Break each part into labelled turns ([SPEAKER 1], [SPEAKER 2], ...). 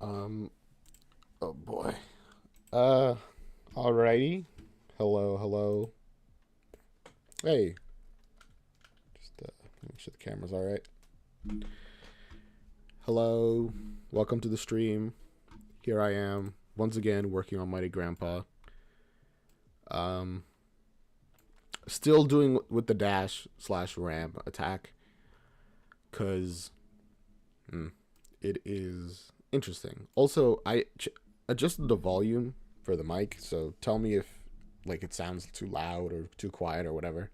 [SPEAKER 1] Um, oh boy. Alrighty. Hello, hello. Hey, just make sure the camera's alright. Hello. Welcome to the stream. Here I am, once again, working on Mighty Grandpa. Um, Still doing with the dash slash ram attack. Because it is interesting. Also, I adjusted the volume for the mic, so tell me if like it sounds too loud or too quiet or whatever.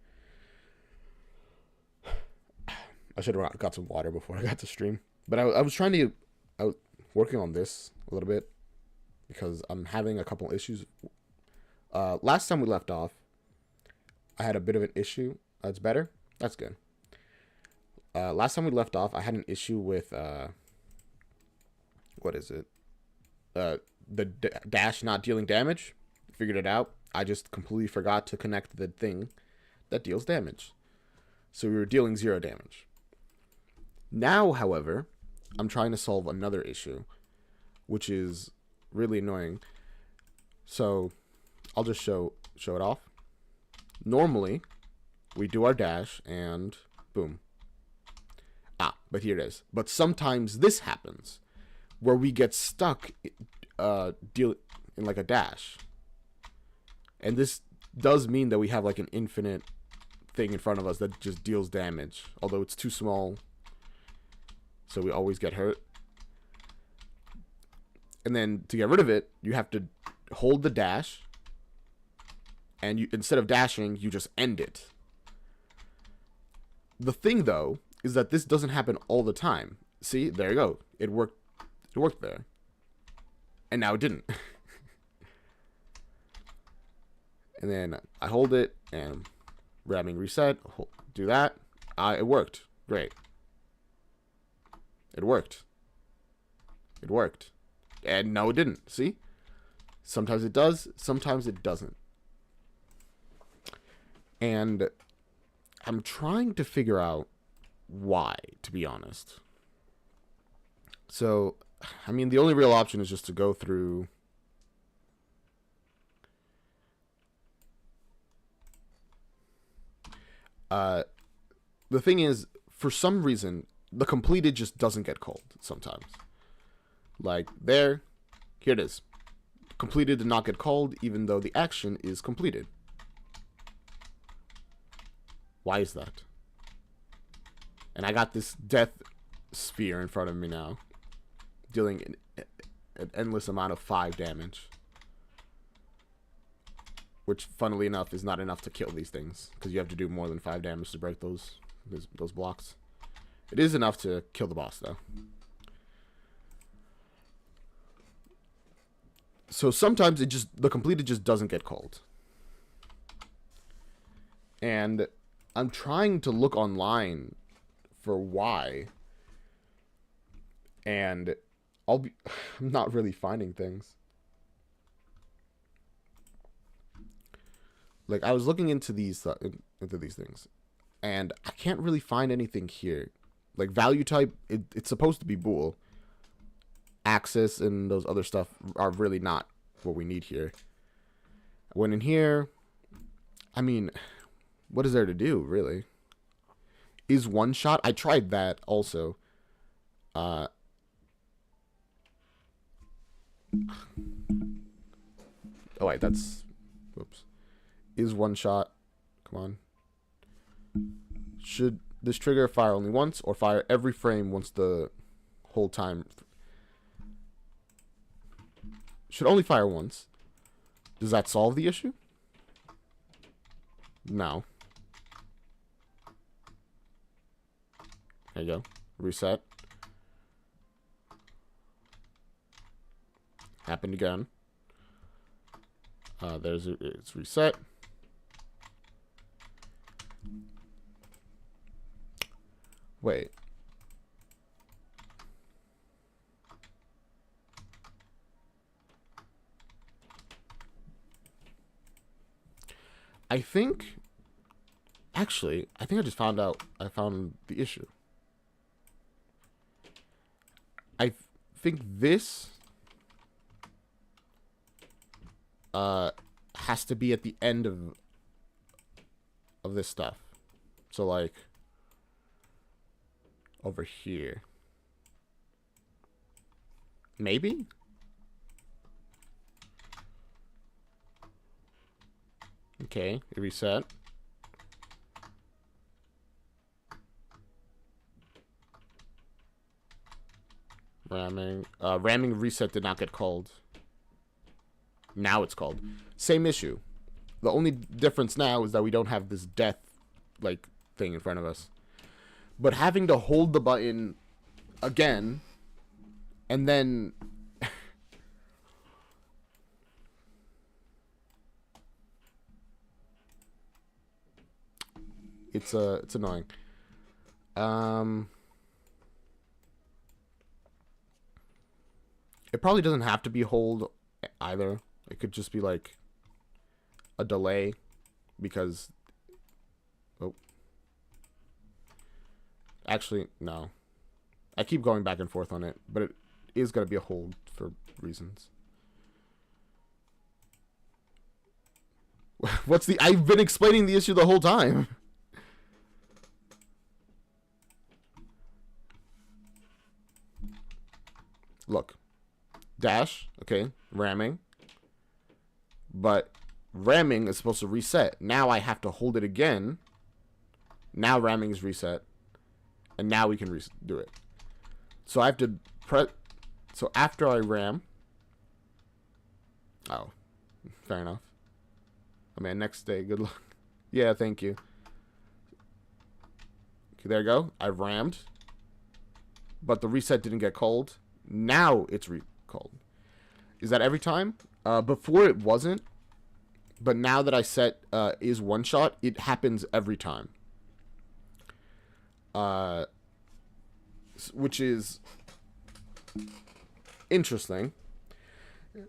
[SPEAKER 1] I should have got some water before I got to stream. But I was trying to, I was working on this a little bit because I'm having a couple issues. Last time we left off, I had a bit of an issue. That's better. That's good. Last time we left off, I had an issue with what is it? The dash not dealing damage. Figured it out. I just completely forgot to connect the thing that deals damage. So we were dealing 0 damage. Now, however, I'm trying to solve another issue, which is really annoying. So I'll just show it off. Normally, we do our dash and boom. But here it is. But sometimes this happens where we get stuck in like a dash. And this does mean that we have like an infinite thing in front of us that just deals damage, although it's too small, so we always get hurt. And then to get rid of it, you have to hold the dash, and you, instead of dashing, you just end it. The thing though is that this doesn't happen all the time. See, there you go. It worked there. And now it didn't. And then I hold it and ramming reset, do that. It worked. Great. It worked. It worked. And no, it didn't. See? Sometimes it does, sometimes it doesn't. And I'm trying to figure out why, to be honest. So, I mean, the only real option is just to go through the thing is, for some reason, the completed just doesn't get called sometimes. Like, here it is. Completed did not get called, even though the action is completed. Why is that? And I got this death sphere in front of me now, dealing an endless amount of 5 damage. Which, funnily enough, is not enough to kill these things, because you have to do more than 5 damage to break those blocks. It is enough to kill the boss, though. So sometimes the completed just doesn't get called. And I'm trying to look online for why. And I'm not really finding things. Like, I was looking into these things, and I can't really find anything here. Like, value type, it's supposed to be bool. Axis and those other stuff are really not what we need here. When in here, I mean, what is there to do, really? Is one shot? I tried that also. Oh wait, that's, whoops. Is one shot, come on. Should this trigger fire only once or fire every frame once the whole time? Should only fire once. Does that solve the issue? No. There you go. Reset. Happened again. It's reset. Wait. I think I just found out. I found the issue. I think this uh, has to be at the end of this stuff. So like over here. Maybe? Okay, reset. Ramming reset did not get called. Now it's called. Same issue. The only difference now is that we don't have this death like thing in front of us. But having to hold the button again and then it's annoying. It probably doesn't have to be hold either. It could just be like a delay because actually no. I keep going back and forth on it, but it is going to be a hold for reasons. What's the I've been explaining the issue the whole time. Look. Dash, okay, ramming. But ramming is supposed to reset. Now I have to hold it again. Now ramming is reset. And now we can do it. So I have to press. So after I ram. Oh, fair enough. I mean, next day, good luck. Yeah, thank you. Okay, there you go. I rammed. But the reset didn't get called. Now it's called. Is that every time? Before it wasn't. But now that I set is one shot, it happens every time. Which is interesting.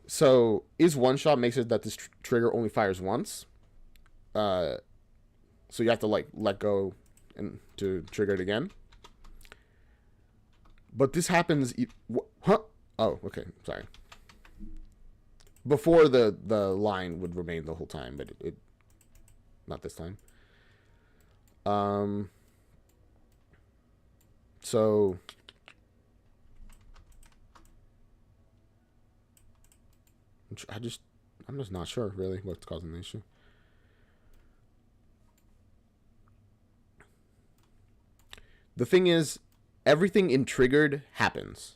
[SPEAKER 1] So is one shot makes it that this trigger only fires once. So you have to like let go and to trigger it again. But this happens. Huh? Oh, okay. Sorry. Before the line would remain the whole time, but it not this time. So I'm just not sure really what's causing the issue. The thing is, everything in triggered happens.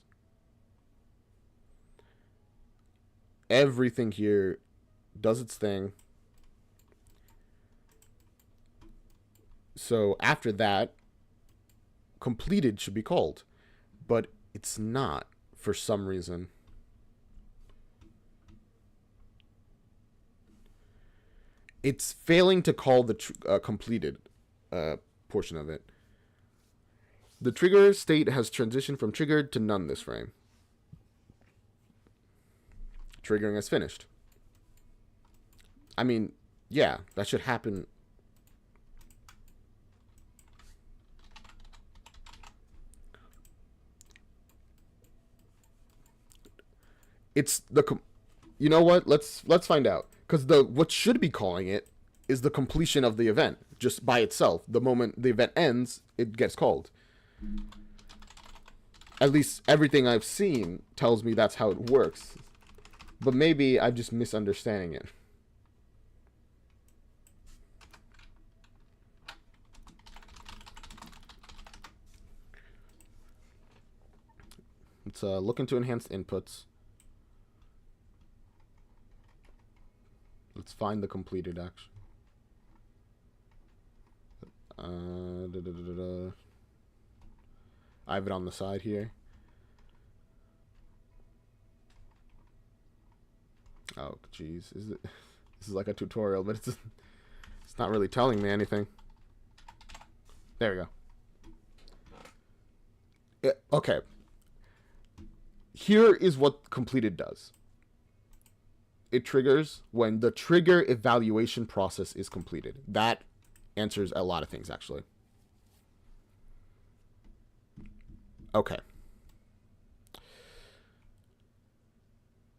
[SPEAKER 1] Everything here does its thing. So after that, completed should be called. But it's not for some reason. It's failing to call the completed portion of it. The trigger state has transitioned from triggered to none this frame. Triggering is finished. I mean, yeah, that should happen. It's the you know what? Let's find out, because what should be calling it is the completion of the event just by itself. The moment the event ends, it gets called. At least everything I've seen tells me that's how it works. But maybe I'm just misunderstanding it. Let's look into enhanced inputs. Let's find the completed action. I have it on the side here. Oh, jeez. This is like a tutorial, but it's not really telling me anything. There we go. Okay. Here is what completed does. It triggers when the trigger evaluation process is completed. That answers a lot of things, actually. Okay.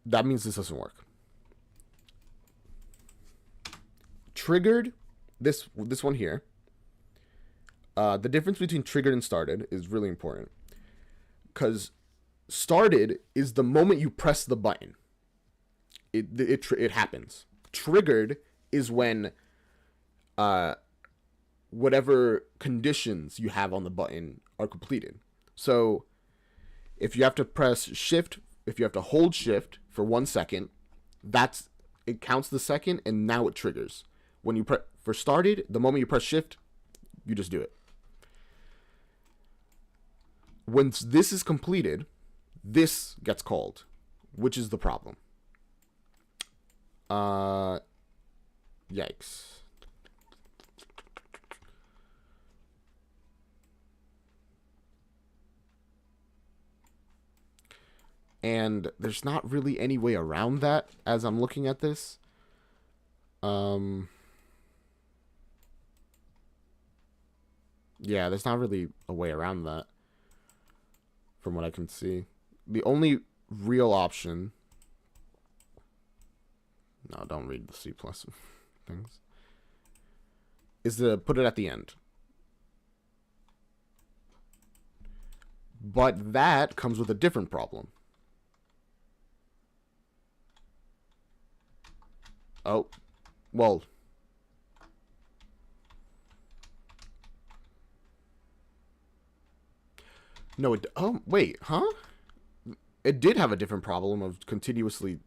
[SPEAKER 1] That means this doesn't work. triggered, this one here, the difference between triggered and started is really important. Because started is the moment you press the button. It happens. Triggered is when whatever conditions you have on the button are completed. So if you have to press shift, if you have to hold shift for 1 second, it counts the second, and now it triggers. When you for started, the moment you press shift, you just do it. When this is completed, this gets called, which is the problem. Yikes. And there's not really any way around that as I'm looking at this. Yeah, there's not really a way around that from what I can see. The only real option... No, don't read the C+ things. Is to put it at the end. But that comes with a different problem. Oh, well. No, oh, wait, huh? It did have a different problem of continuously...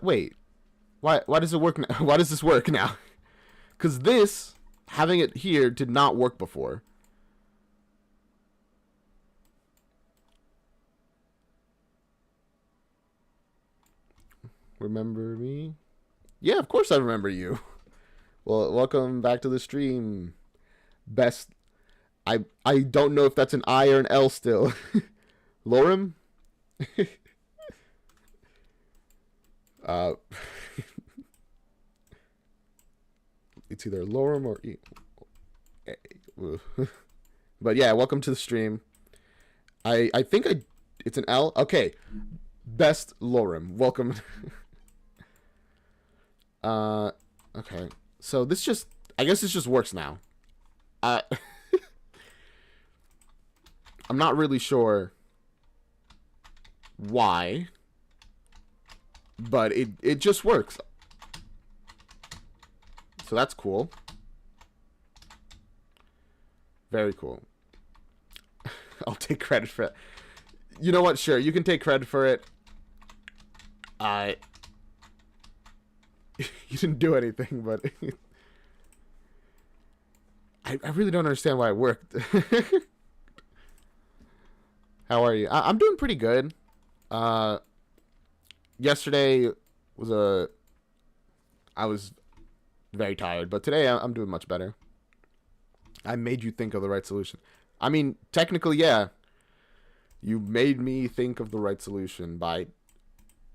[SPEAKER 1] Wait, why does it work now? Why does this work now? Because this, having it here, did not work before. Remember me? Yeah, of course I remember you. Well, welcome back to the stream. Best. I don't know if that's an I or an L still. Lorem? It's either Lorem or E. But yeah, welcome to the stream. I think it's an L. Okay. Best Lorem. Welcome. Okay. So this just, I guess this just works now. I'm not really sure why, but it just works. So that's cool. Very cool. I'll take credit for it. You know what? Sure, you can take credit for it. You didn't do anything, but I really don't understand why it worked. How are you? I'm doing pretty good. Yesterday was I was very tired, but today I'm doing much better. I made you think of the right solution. I mean, technically, yeah. You made me think of the right solution by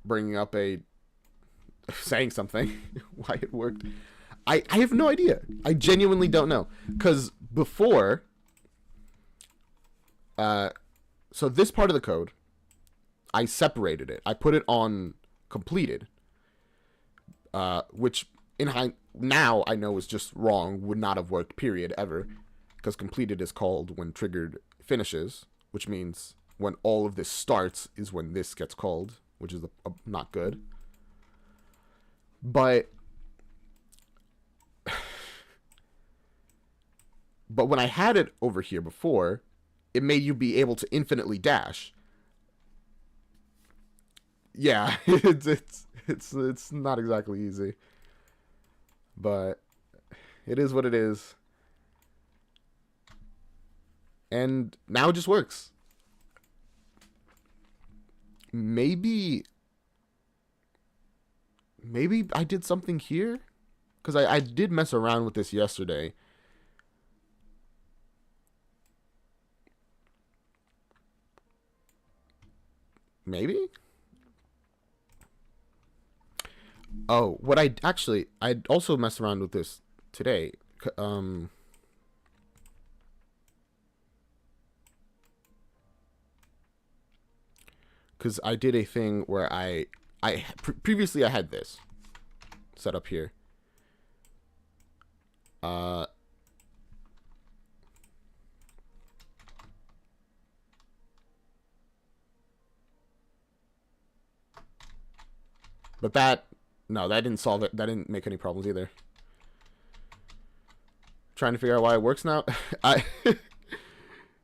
[SPEAKER 1] bringing up saying something. Why it worked. I have no idea. I genuinely don't know. Because before, so this part of the code, I separated it. I put it on completed, which now I know is just wrong, would not have worked, period, ever. Because completed is called when triggered finishes, which means when all of this starts is when this gets called, which is not good. But when I had it over here before, it made you be able to infinitely dash. Yeah, it's not exactly easy, but it is what it is. And now it just works. Maybe I did something here? Because I did mess around with this yesterday. Maybe? Oh, what I also messed around with this today. because I did a thing where previously I had this set up here. But that didn't solve it. That didn't make any problems either. Trying to figure out why it works now.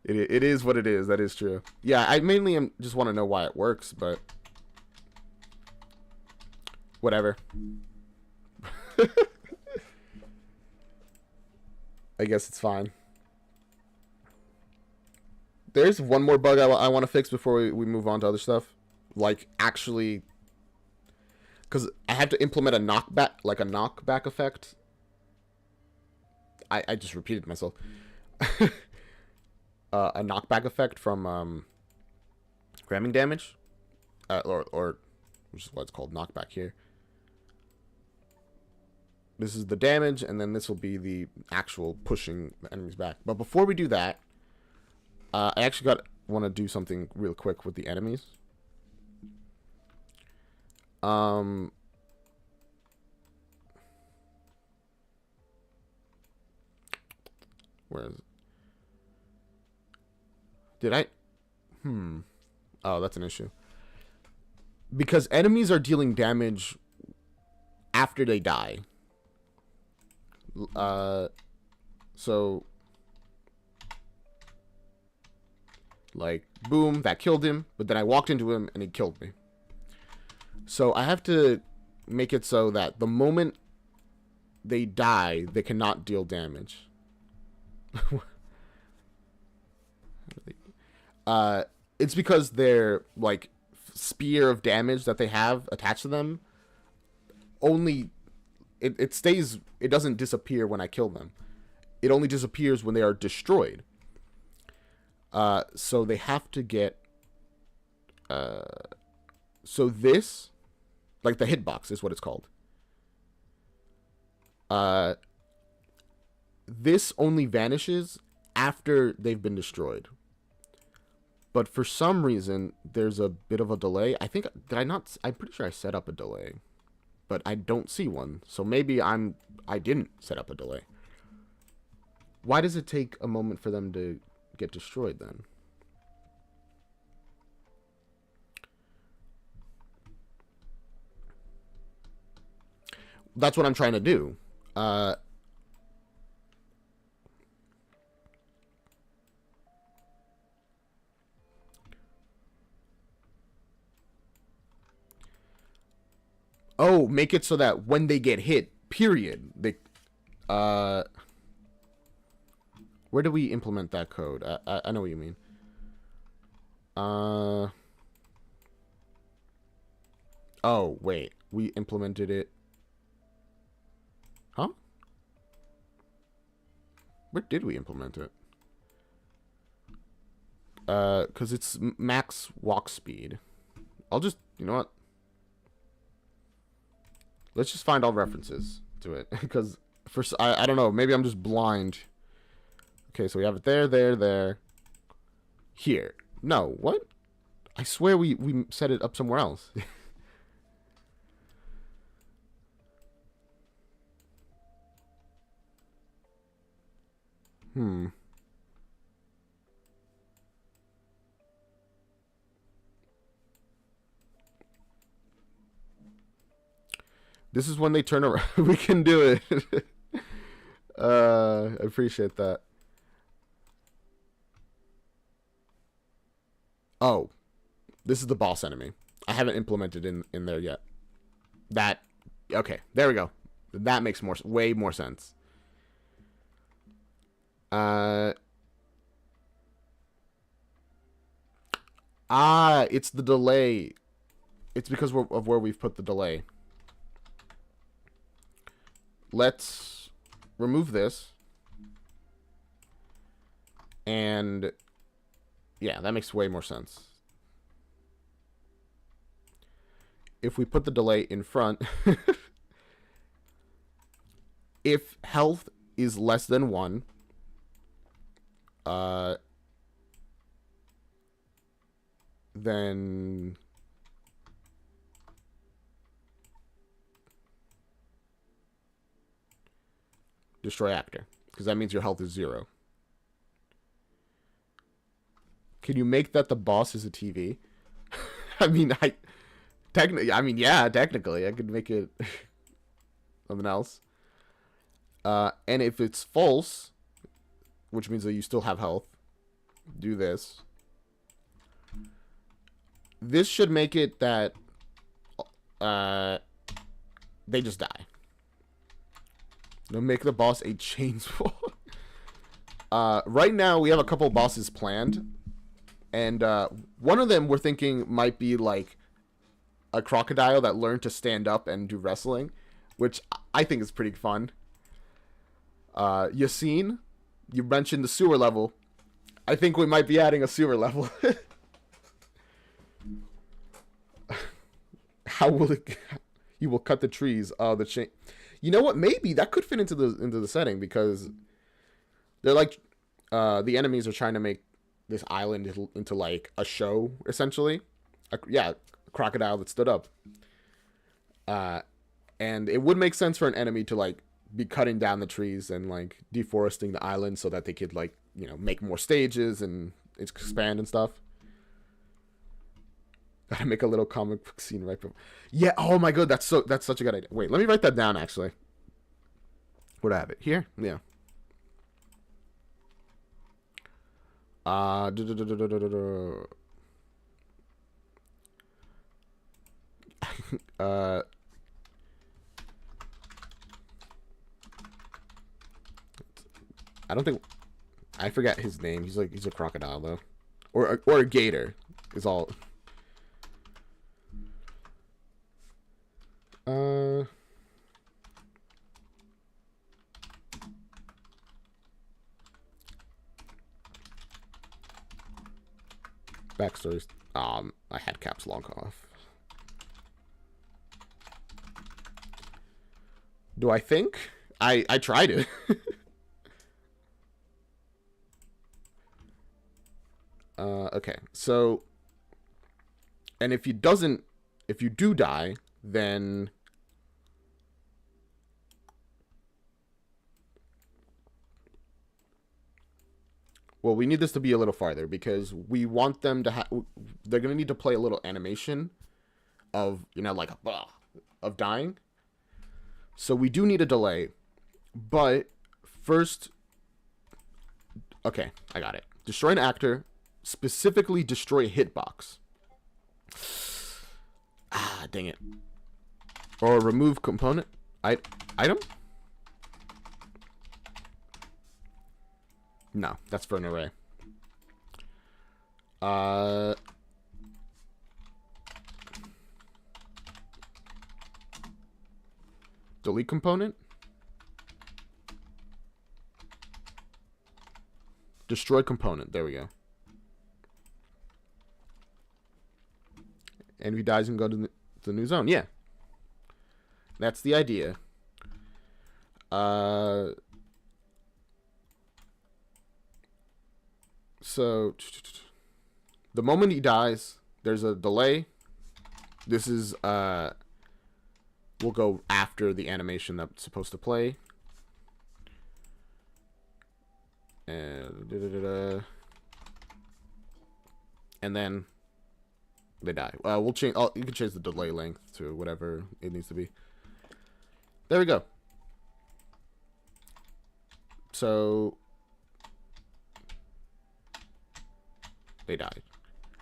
[SPEAKER 1] It is what it is. That is true. Yeah, I mainly just want to know why it works, but whatever. I guess it's fine. There's one more bug I want to fix before we move on to other stuff. Like, actually, because I have to implement a knockback, like a knockback effect. I just repeated myself. A knockback effect from ramming damage, or which is what it's called, knockback here. This is the damage, and then this will be the actual pushing the enemies back. But before we do that, I actually want to do something real quick with the enemies. Where is it? Did I? Oh, that's an issue. Because enemies are dealing damage after they die. So, like, boom, that killed him, but then I walked into him and he killed me. So I have to make it so that the moment they die, they cannot deal damage. It's because their, like, spear of damage that they have attached to them only it stays, it doesn't disappear when I kill them. It only disappears when they are destroyed. So they have to get so this, like the hitbox is what it's called. This only vanishes after they've been destroyed. But for some reason, there's a bit of a delay. I think, I'm pretty sure I set up a delay. But I don't see one. So maybe I didn't set up a delay. Why does it take a moment for them to get destroyed then? That's what I'm trying to do. Oh, make it so that when they get hit, period, they, where do we implement that code? I know what you mean. Oh, wait, we implemented it. Huh? Where did we implement it? Because it's max walk speed. I'll just, you know what? Let's just find all references to it, because first I don't know, maybe I'm just blind. Okay, so we have it there, here. No, what? I swear we set it up somewhere else. This is when they turn around. We can do it. I appreciate that. Oh, this is the boss enemy. I haven't implemented in there yet. Okay, there we go. That makes way more sense. It's the delay. It's because of where we've put the delay. Let's remove this. And yeah, that makes way more sense. If we put the delay in front, if health is less than 1, then Destroy actor. Because that means your health is 0. Can you make that the boss is a TV? I mean, technically, I could make it something else. And if it's false, which means that you still have health, do this. This should make it that they just die. Now make the boss a chainsaw. Right now, we have a couple bosses planned. And one of them we're thinking might be like a crocodile that learned to stand up and do wrestling, which I think is pretty fun. Yassine, you mentioned the sewer level. I think we might be adding a sewer level. How will it? You will cut the trees. The chain. You know what? Maybe that could fit into the setting because they're like the enemies are trying to make this island into like a show, essentially. A crocodile that stood up. And it would make sense for an enemy to like be cutting down the trees and like deforesting the island so that they could like, you know, make more stages and expand and stuff. Gotta make a little comic book scene right before. Yeah, oh my god, that's such a good idea. Wait, let me write that down actually. Where'd I have it? Here? Yeah. I don't think I forget his name. He's a crocodile though, or a gator is all. Backstories. I had caps lock off. Do I think? I tried it. Okay, so, and if you do die, then well, we need this to be a little farther because we want them to they're going to need to play a little animation of, you know, like of dying. So we do need a delay, but first, okay, I got it. Destroy an actor, specifically destroy a hitbox. Ah, dang it. Or remove component. Item? No, that's for an array. Delete component. Destroy component. There we go. And if he dies, and go to the new zone. Yeah. That's the idea. So, the moment he dies, there's a delay. This is, we'll go after the animation that's supposed to play. And, and then they die. We'll change, you can change the delay length to whatever it needs to be. There we go. So, they died.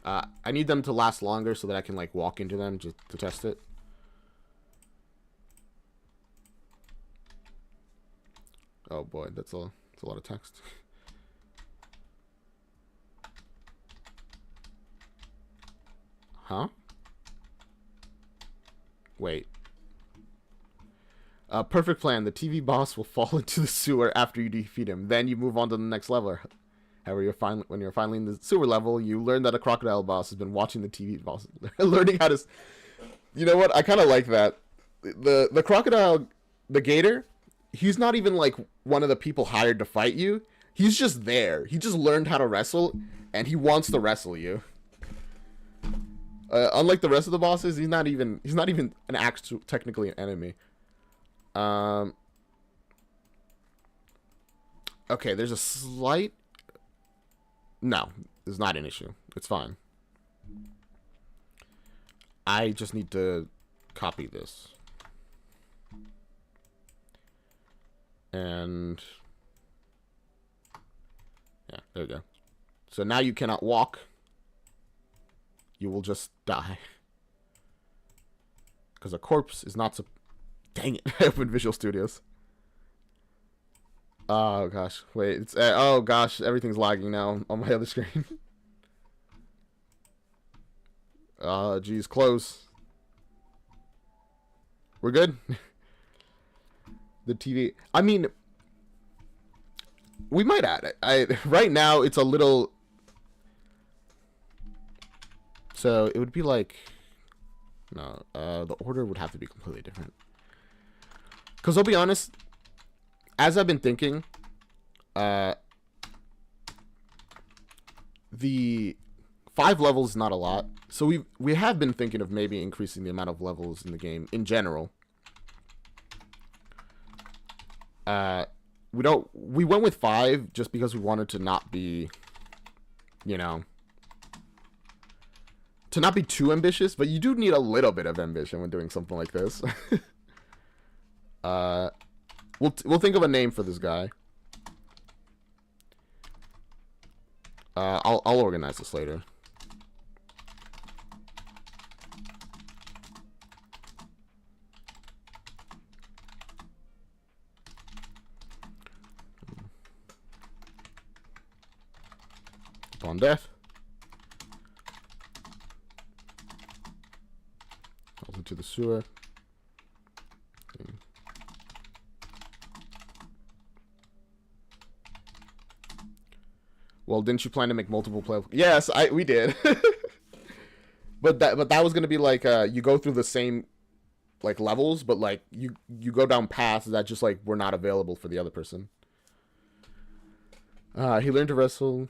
[SPEAKER 1] I need them to last longer so that I can like walk into them just to test it. Oh boy, that's a lot of text. Huh? Wait. Perfect plan. The TV boss will fall into the sewer after you defeat him. Then you move on to the next level. However, when you're finally in the sewer level, you learn that a crocodile boss has been watching the TV boss, learning how to. You know what? I kind of like that. The crocodile, the gator, he's not even like one of the people hired to fight you. He's just there. He just learned how to wrestle, and he wants to wrestle you. Unlike the rest of the bosses, he's not even an actual technically an enemy. Okay, there's a slight... No, it's not an issue. It's fine. I just need to copy this. And... yeah, there we go. So now you cannot walk. You will just die. Because a corpse is not... Dang it. I opened Visual Studios. Oh, gosh. Wait. It's oh, gosh. Everything's lagging now on my other screen. Geez. Close. We're good? The TV... I mean... we might add it. Right now, it's a little... so, it would be like... no. The order would have to be completely different. Because I'll be honest... as I've been thinking, the 5 levels is not a lot. So we have been thinking of maybe increasing the amount of levels in the game in general. We went with 5 just because we wanted to not be, you know, to not be too ambitious, but you do need a little bit of ambition when doing something like this. We'll think of a name for this guy. I'll organize this later. Upon death, falls into the sewer. Well, didn't you plan to make multiple play? Yes, we did. but that was gonna be like you go through the same like levels, but like you go down paths that just like were not available for the other person. He learned to wrestle.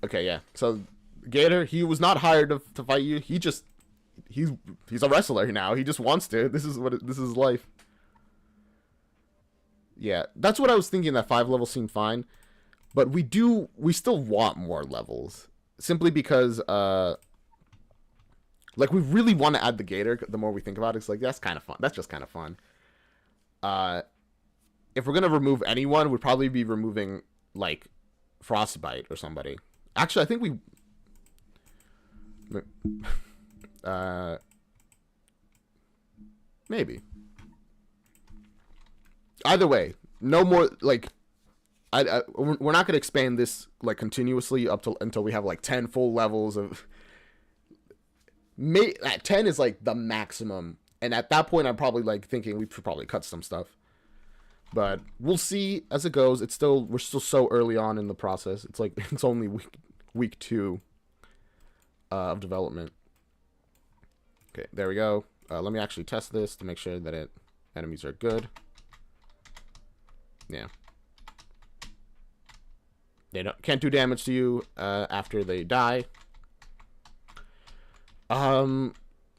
[SPEAKER 1] Okay, yeah. So Gator, he was not hired to fight you. He's a wrestler now. He just wants to. This is his life. Yeah, that's what I was thinking. That 5 levels seemed fine, but we still want more levels simply because like we really want to add the Gator. The more we think about it, it's like that's kind of fun. That's just kind of fun. If we're gonna remove anyone, we'd probably be removing like Frostbite or somebody. Actually, I think we... maybe. Either way, no more, like... we're not going to expand this, like, continuously until we have, like, 10 full levels of... 10 is, like, the maximum. And at that point, I'm probably, like, thinking we should probably cut some stuff. But we'll see as it goes. We're still so early on in the process. It's like, it's only week 2 of development. Okay, there we go. Let me actually test this to make sure that enemies are good. Yeah. They can't do damage to you after they die.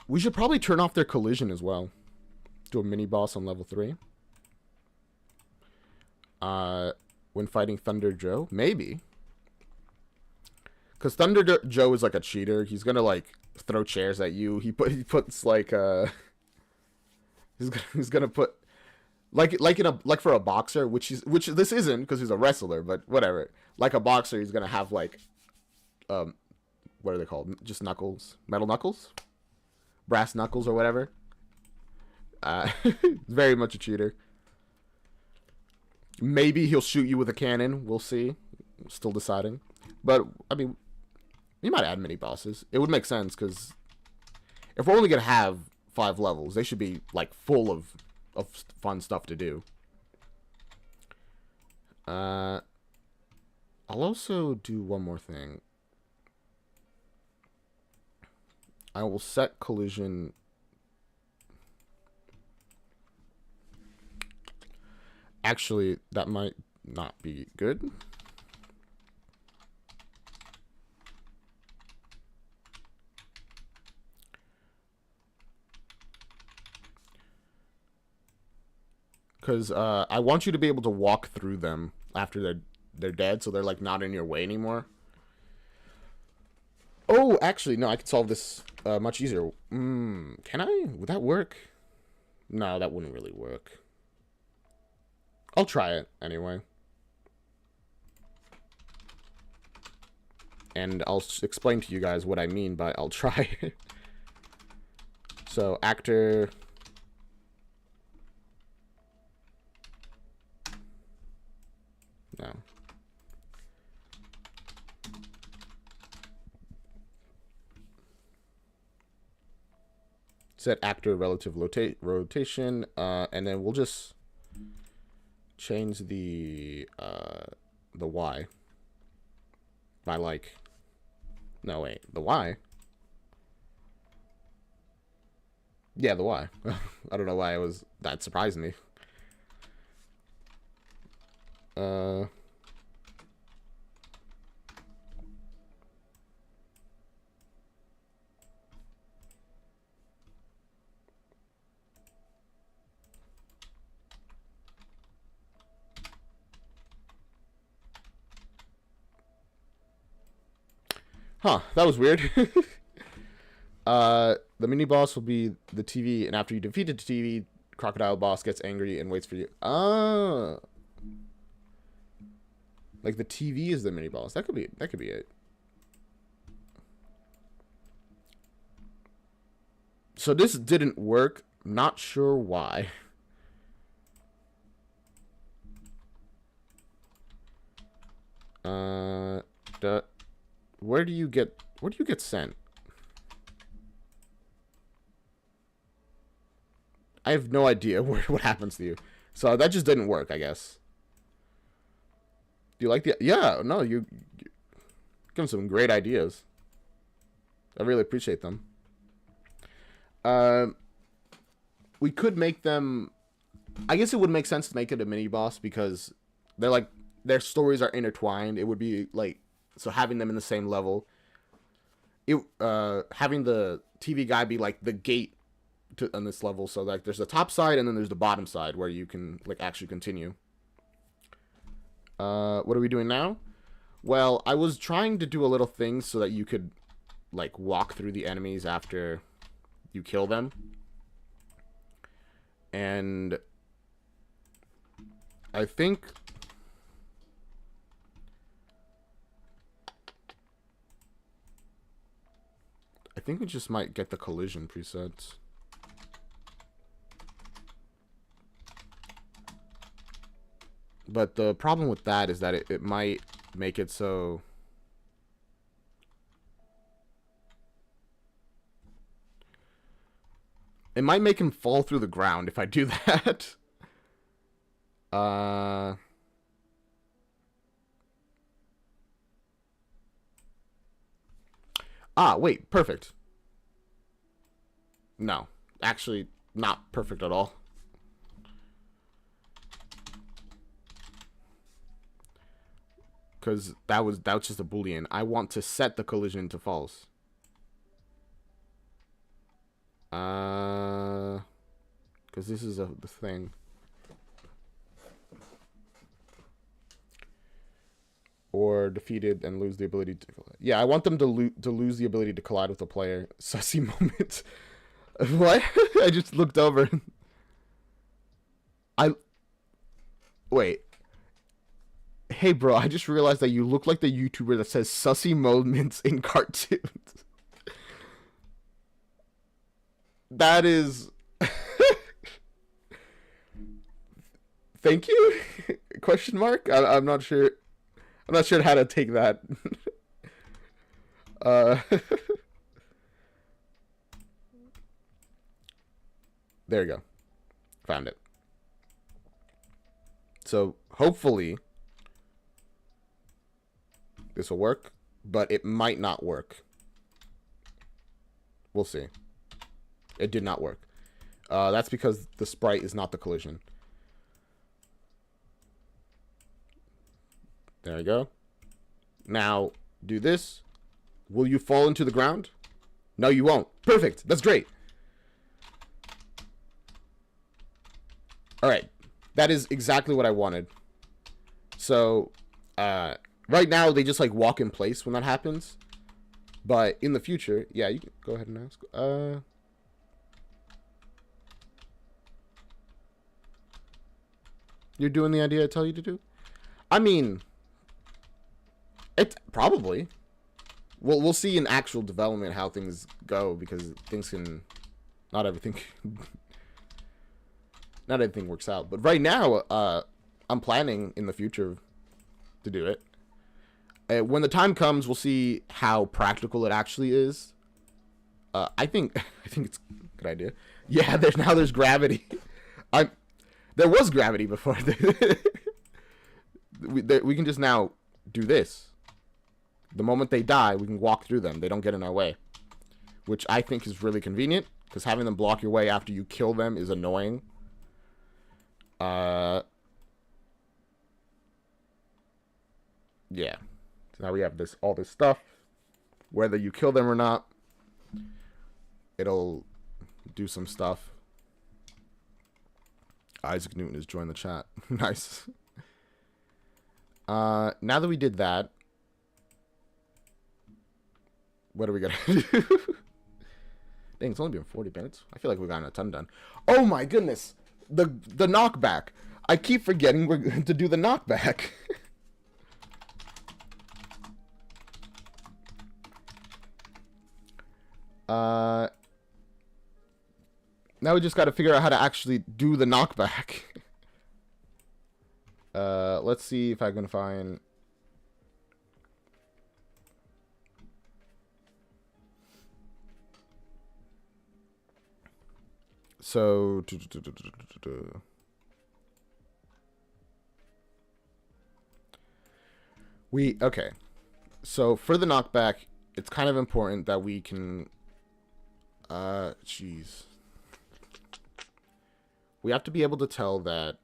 [SPEAKER 1] We should probably turn off their collision as well. Do a mini boss on level 3. When fighting Thunder Joe? Maybe. Because Thunder Joe is like a cheater. He's gonna like throw chairs at you. He puts like he's gonna put like for a boxer, which this isn't because he's a wrestler, but whatever. Like a boxer, he's gonna have like what are they called? Just knuckles, metal knuckles, brass knuckles or whatever. Very much a cheater. Maybe he'll shoot you with a cannon. We'll see. Still deciding. But, I mean, you might add mini bosses. It would make sense, because if we're only going to have 5 levels, they should be, like, full of fun stuff to do. I'll also do one more thing. I will set collision... Actually, that might not be good. Because I want you to be able to walk through them after they're dead, so they're like not in your way anymore. Oh, actually, no, I could solve this much easier. Can I? Would that work? No, that wouldn't really work. I'll try it anyway. And I'll explain to you guys what I mean by I'll try it. So, actor... No. Set actor relative rotation, and then we'll just change the Y by like, no wait, the Y. Yeah, the Y. I don't know why that surprised me. Huh, that was weird. The mini boss will be the TV, and after you defeat the TV, crocodile boss gets angry and waits for you. Ah, like the TV is the mini boss. That could be it. So this didn't work. Not sure why. Where do you get sent? I have no idea what happens to you. So that just didn't work, I guess. Do you like the... Yeah, no, you give them some great ideas. I really appreciate them. We could make them... I guess it would make sense to make it a mini boss because they're like... Their stories are intertwined. It would be like... So having them in the same level... Having the TV guy be like the gate on this level, so like there's the top side and then there's the bottom side where you can like actually continue. What are we doing now? Well, I was trying to do a little thing so that you could like walk through the enemies after you kill them, and I think we just might get the collision presets. But the problem with that is that it might make it so... It might make him fall through the ground if I do that. Wait, perfect. No, actually not perfect at all. Because that was just a boolean. I want to set the collision to false. Because this is the thing. Or defeated and lose the ability to collide. Yeah, I want them to lose the ability to collide with a player. Sussy moment. What? I just looked over. Wait. Hey, bro, I just realized that you look like the YouTuber that says sussy moments in cartoons. That is... Thank you? Question mark? I'm not sure. I'm not sure how to take that. There you go. Found it. So, hopefully... this will work, but it might not work. We'll see. It did not work. That's because the sprite is not the collision. There we go. Now, do this. Will you fall into the ground? No, you won't. Perfect. That's great. Alright. That is exactly what I wanted. So, right now, they just, like, walk in place when that happens. But in the future... Yeah, you can go ahead and ask. You're doing the idea I tell you to do? I mean... It probably. We'll see in actual development how things go, because things can... Not everything... Not everything works out. But right now, I'm planning in the future to do it. When the time comes, we'll see how practical it actually is. I think it's a good idea. Yeah, there's gravity. There was gravity before. We can just now do this. The moment they die, we can walk through them. They don't get in our way. Which I think is really convenient, because having them block your way after you kill them is annoying. Yeah. So now we have all this stuff. Whether you kill them or not, it'll do some stuff. Isaac Newton has joined the chat. Nice. Now that we did that, what are we gonna do? Dang, it's only been 40 minutes. I feel like we've gotten a ton done. Oh my goodness! The knockback. I keep forgetting we're going to do the knockback. Now we just got to figure out how to actually do the knockback. Let's see if I can find... So... Okay. So, for the knockback, it's kind of important that we can... Jeez. We have to be able to tell that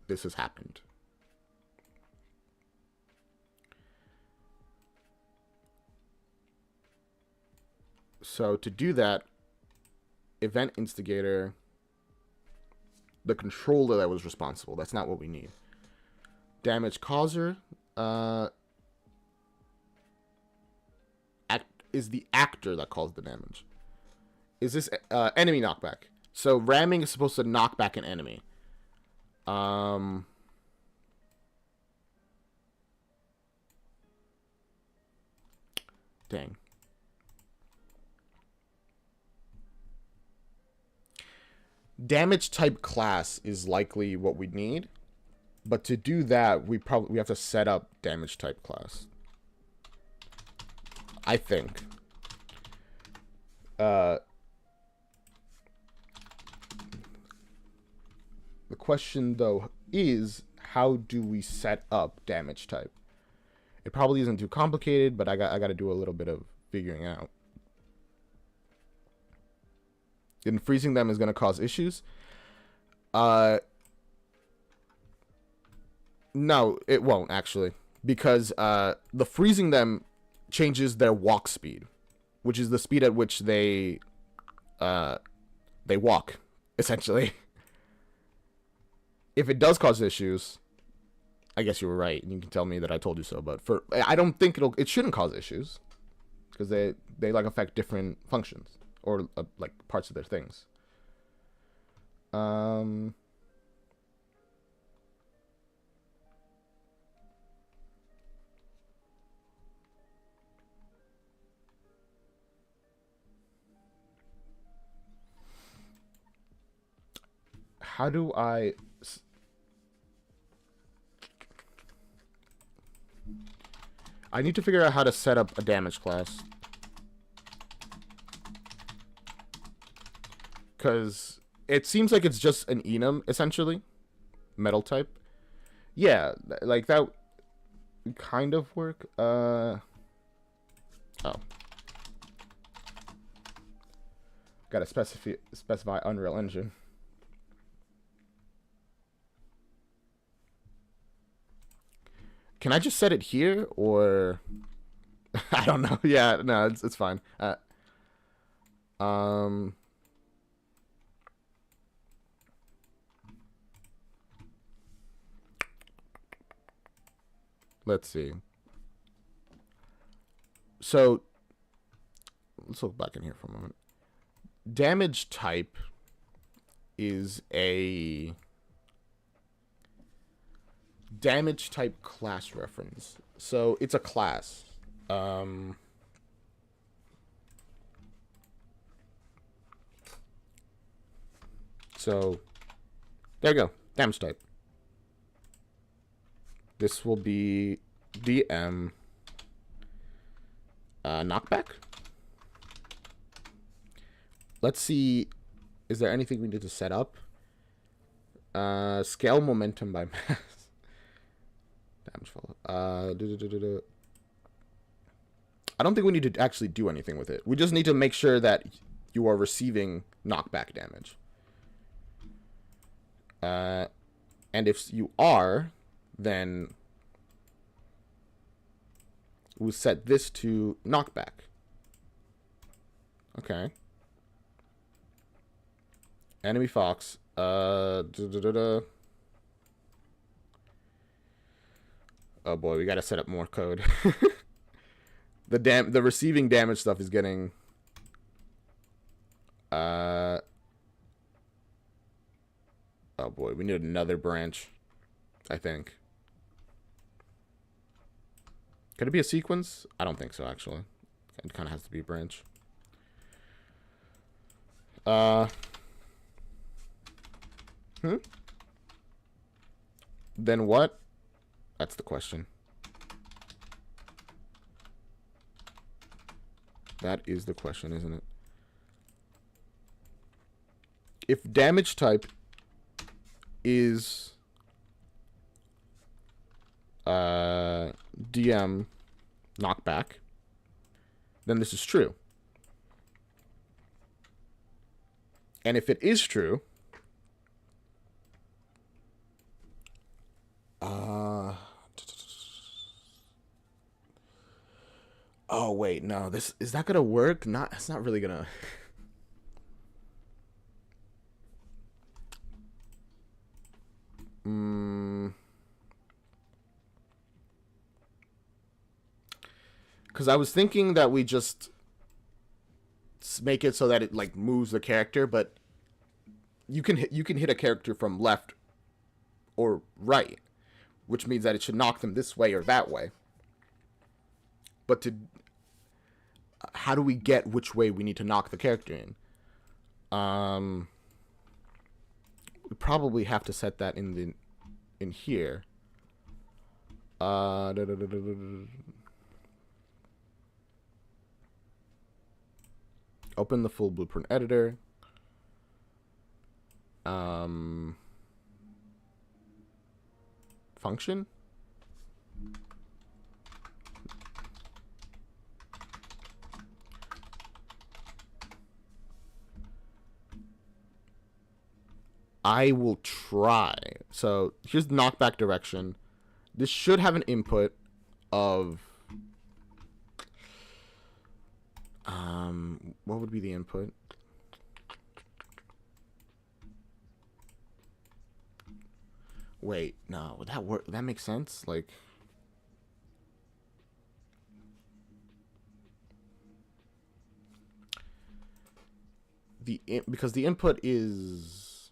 [SPEAKER 1] this has happened. So to do that, event instigator, the controller that was responsible. That's not what we need. Damage causer is the actor that caused the damage. Is this enemy knockback? So ramming is supposed to knock back an enemy. Dang. Damage type class is likely what we need, but to do that, we have to set up damage type class. I think. The question though is, how do we set up damage type? It probably isn't too complicated, but I got to do a little bit of figuring out. And freezing them is going to cause issues. No, it won't actually, because the freezing them changes their walk speed, which is the speed at which they walk, essentially. If it does cause issues, I guess you were right, and you can tell me that I told you so. But I don't think it shouldn't cause issues, because they like affect different functions or like parts of their things. How do I need to figure out how to set up a damage class. Because it seems like it's just an enum, essentially. Metal type. Yeah, like that would kind of work. Oh. Gotta specify Unreal Engine. Can I just set it here, or I don't know. Yeah, no, it's fine. Um, let's see. So let's look back in here for a moment. Damage type is a damage type class reference. So it's a class. So there you go. Damage type. This will be DM knockback. Let's see. Is there anything we need to set up? Scale momentum by mass. Damage follow. I don't think we need to actually do anything with it. We just need to make sure that you are receiving knockback damage. And if you are, then we'll set this to knockback. Okay. Enemy fox. Oh boy, we gotta set up more code. The receiving damage stuff is getting oh boy, we need another branch, I think. Could it be a sequence? I don't think so, actually. It kind of has to be a branch. Then what? That's the question. That is the question, isn't it? If damage type is DM knockback, then this is true. And if it is true, oh wait, no, this is that gonna work? It's not really gonna. Because I was thinking that we just make it so that it like moves the character, but you can hit a character from left or right, which means that it should knock them this way or that way. But how do we get which way we need to knock the character in? We probably have to set that in here. Open the full blueprint editor. Function. I will try. So here's the knockback direction. This should have an input of what would be the input? Wait, no, would that work? Would that make sense? Like, because the input is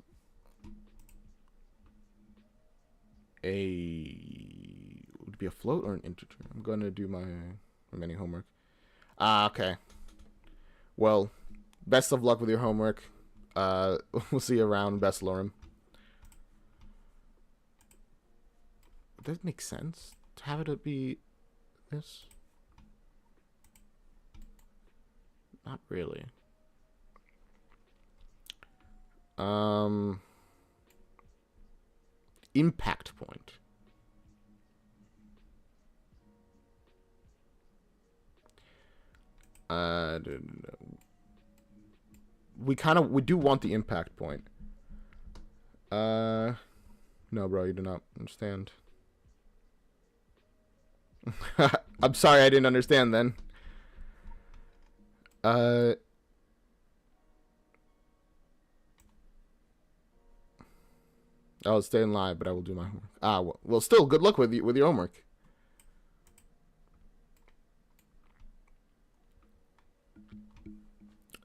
[SPEAKER 1] would it be a float or an integer? I'm gonna do my remaining homework. Okay. Well, best of luck with your homework. We'll see you around. Best Lorem. Does that make sense to have it be this? Not really. Impact point. We do want the impact point. No, bro, you do not understand. I'm sorry, I didn't understand then. I'll stay in live, but I will do my homework. Well, still, good luck with your homework.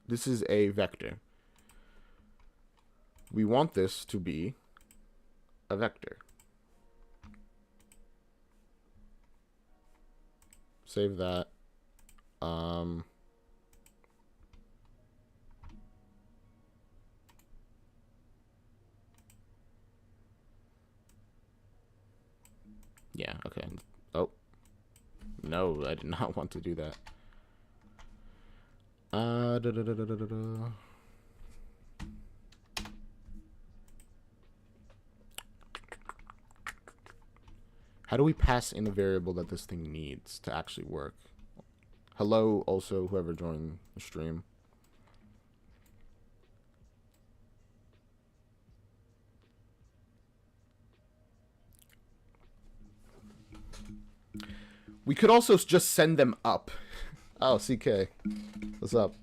[SPEAKER 1] This is a vector. We want this to be a vector. Save that. Yeah, okay. Oh. No, I did not want to do that. Da, da, da, da, da, da. How do we pass in a variable that this thing needs to actually work? Hello, also, whoever joined the stream. We could also just send them up. Oh, CK. What's up?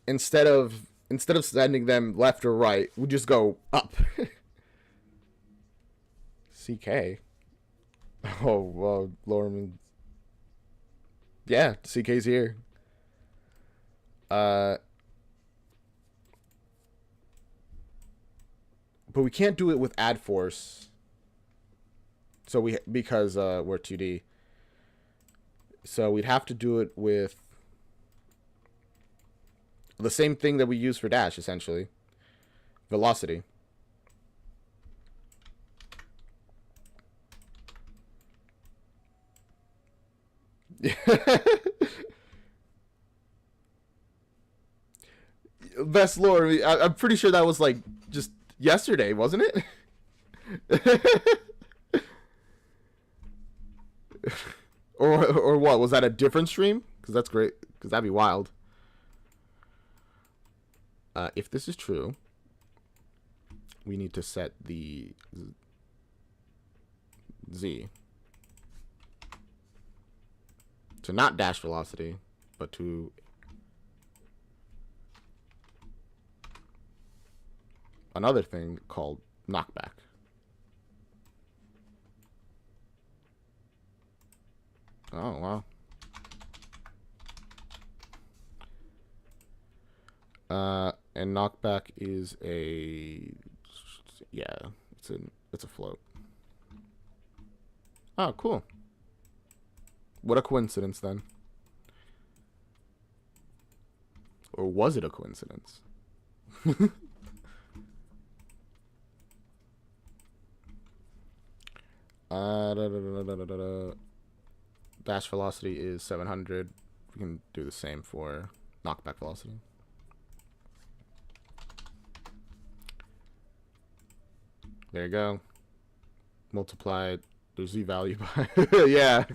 [SPEAKER 1] Instead of sending them left or right, we just go up. CK. Oh, well, Lorman. Yeah, CK's here. But we can't do it with add force. So because we're 2D. So we'd have to do it with the same thing that we use for dash, essentially. Velocity. Best lore. I'm pretty sure that was like just yesterday, wasn't it? or what? Was that a different stream? Because that's great. Because that'd be wild. If this is true, we need to set the z to not dash velocity, but to another thing called knockback. Oh, wow. And knockback is it's a float. Oh, cool. What a coincidence then. Or was it a coincidence? Dash velocity is 700. We can do the same for knockback velocity. There you go. Multiply the z value by yeah.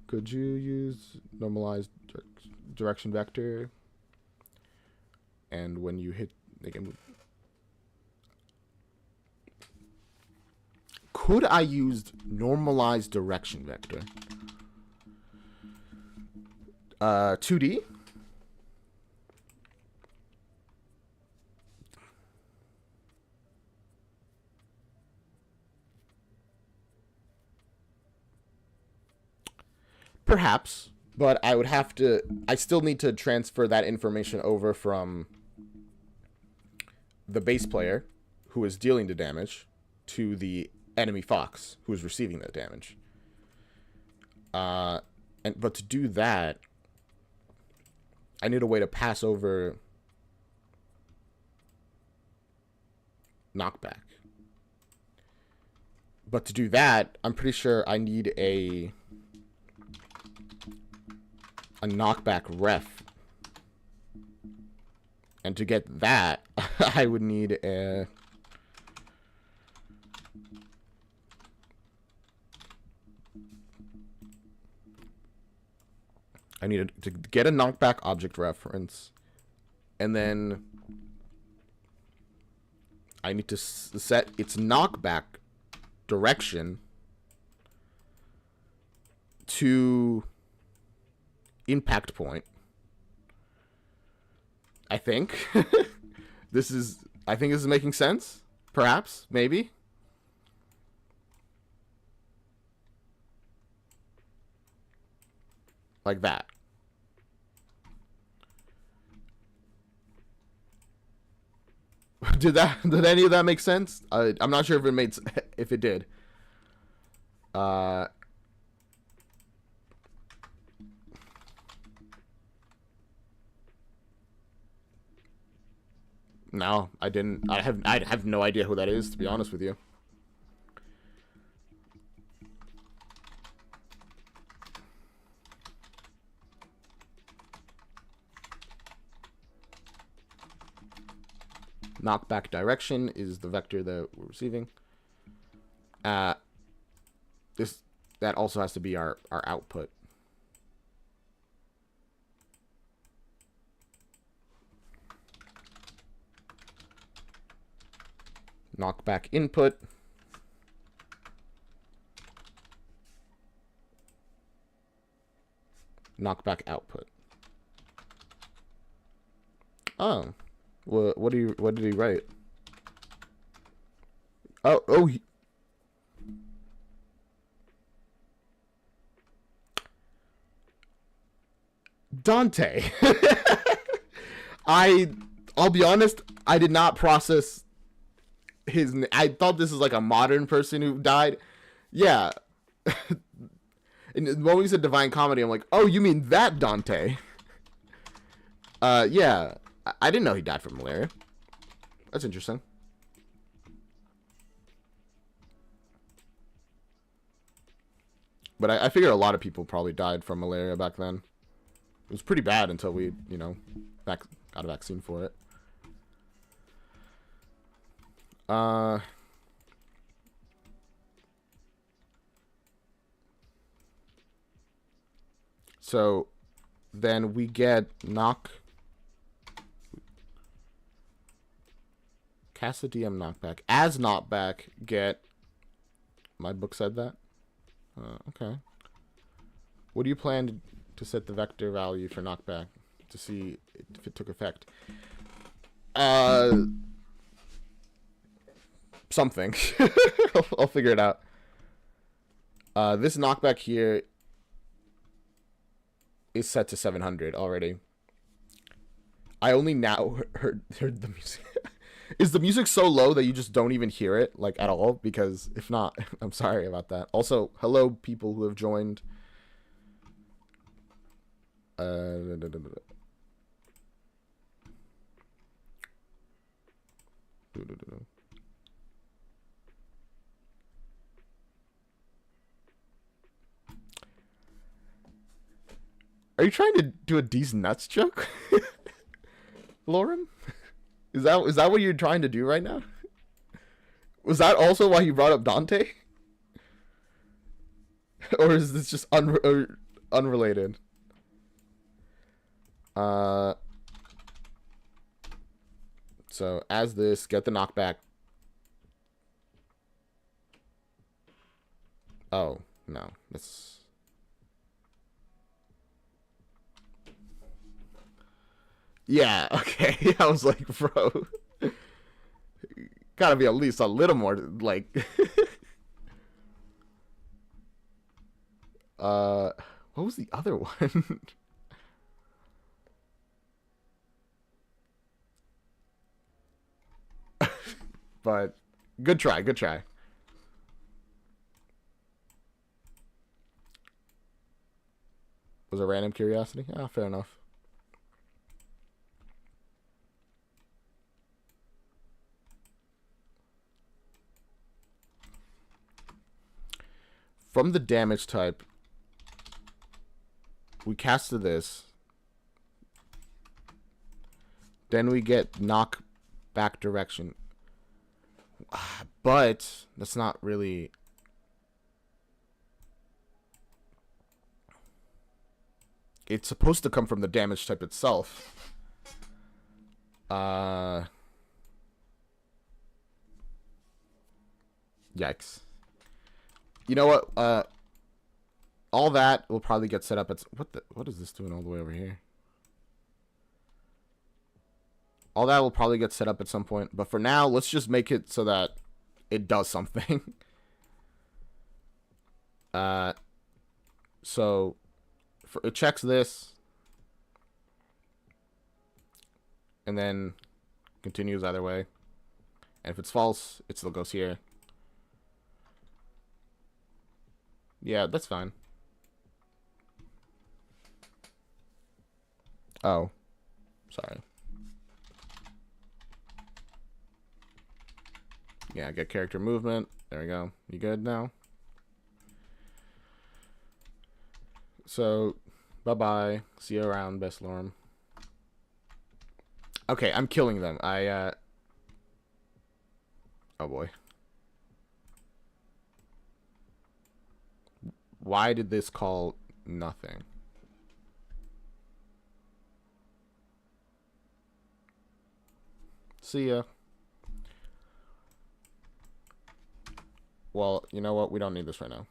[SPEAKER 1] Could you use normalized direction vector? And when you hit, they can move. Could I use normalized direction vector? 2D? Perhaps, but I would have to, I still need to transfer that information over from the base player who is dealing the damage to the enemy fox who is receiving that damage. But to do that, I need a way to pass over knockback. But to do that, I'm pretty sure I need a knockback ref. And to get that, I would need a I need to get a knockback object reference, and then I need to set its knockback direction to impact point. I think. I think this is making sense. Perhaps. Maybe. Like that. Did any of that make sense? I'm not sure if it did. No, I didn't. I have no idea who that is, to be honest with you. Knockback direction is the vector that we're receiving. That also has to be our output. Knockback input. Knockback output. Oh. What did he write? Oh. Dante. I'll be honest, I did not process his. I thought this was like a modern person who died. Yeah. And when we said Divine Comedy, I'm like, oh, you mean that Dante? Yeah. I didn't know he died from malaria. That's interesting. But I figure a lot of people probably died from malaria back then. It was pretty bad until we, got a vaccine for it. So then we get Cassidiem knockback. As knockback, get... My book said that? Okay. What do you plan to set the vector value for knockback to see if it took effect? Something. I'll figure it out. This knockback here is set to 700 already. I only now heard the music. Is the music so low that you just don't even hear it, like, at all? Because if not, I'm sorry about that. Also, hello, people who have joined. Are you trying to do a D's nuts joke, Lauren? Is that what you're trying to do right now? Was that also why you brought up Dante? Or is this just unrelated? So as this, get the knockback. Oh, no. That's... Yeah, okay. I was like, bro. Gotta be at least a little more, like... What was the other one? But, good try, good try. Was a random curiosity? Ah, fair enough. From the damage type, we casted this. Then we get knock back direction. But that's not really... It's supposed to come from the damage type itself. Yikes. You know what? All that will probably get set up at... What is this doing all the way over here? All that will probably get set up at some point. But for now, let's just make it so that it does something. So it checks this. And then continues either way. And if it's false, it still goes here. Yeah, that's fine. Oh. Sorry. Yeah, get character movement. There we go. You good now? So, bye-bye. See you around, Best Lorm. Okay, I'm killing them. Oh, boy. Why did this call nothing? See ya. Well, you know what? We don't need this right now.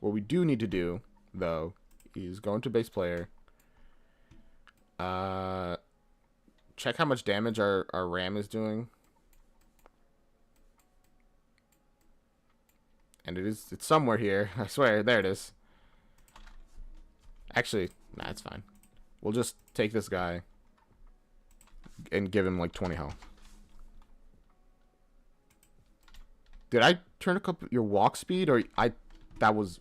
[SPEAKER 1] What we do need to do, though, is go into base player. Check how much damage our RAM is doing. And it's somewhere here. I swear. There it is. Actually, nah, it's fine. We'll just take this guy and give him like 20 health. Did I turn a couple your walk speed or that was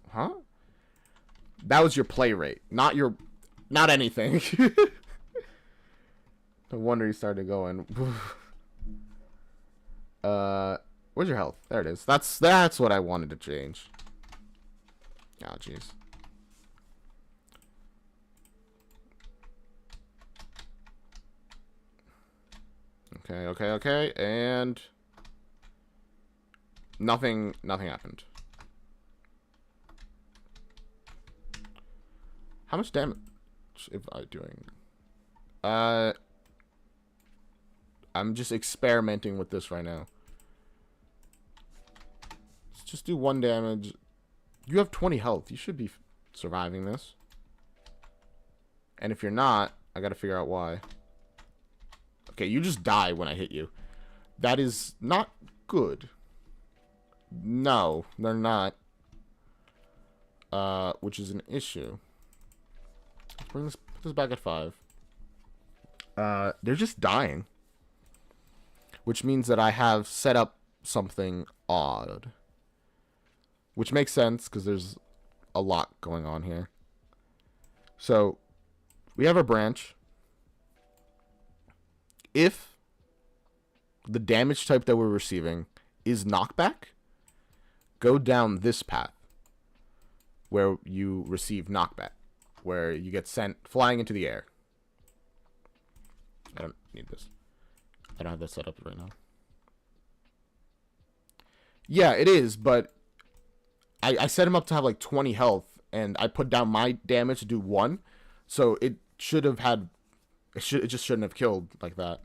[SPEAKER 1] That was your play rate, not anything. No wonder he started going. Where's your health? There it is. That's what I wanted to change. Oh, jeez. Okay. And nothing happened. How much damage am I doing? I'm just experimenting with this right now. Let's just do 1 damage. You have 20 health. You should be surviving this. And if you're not, I gotta figure out why. Okay, you just die when I hit you. That is not good. No, they're not. Which is an issue. Let's put this back at 5. They're just dying. Which means that I have set up something odd. Which makes sense, because there's a lot going on here. So, we have our branch. If the damage type that we're receiving is knockback, go down this path where you receive knockback, where you get sent flying into the air. I don't need this. I don't have that set up right now. Yeah, it is, but I set him up to have like 20 health, and I put down my damage to do 1, so it should have had... It just shouldn't have killed like that.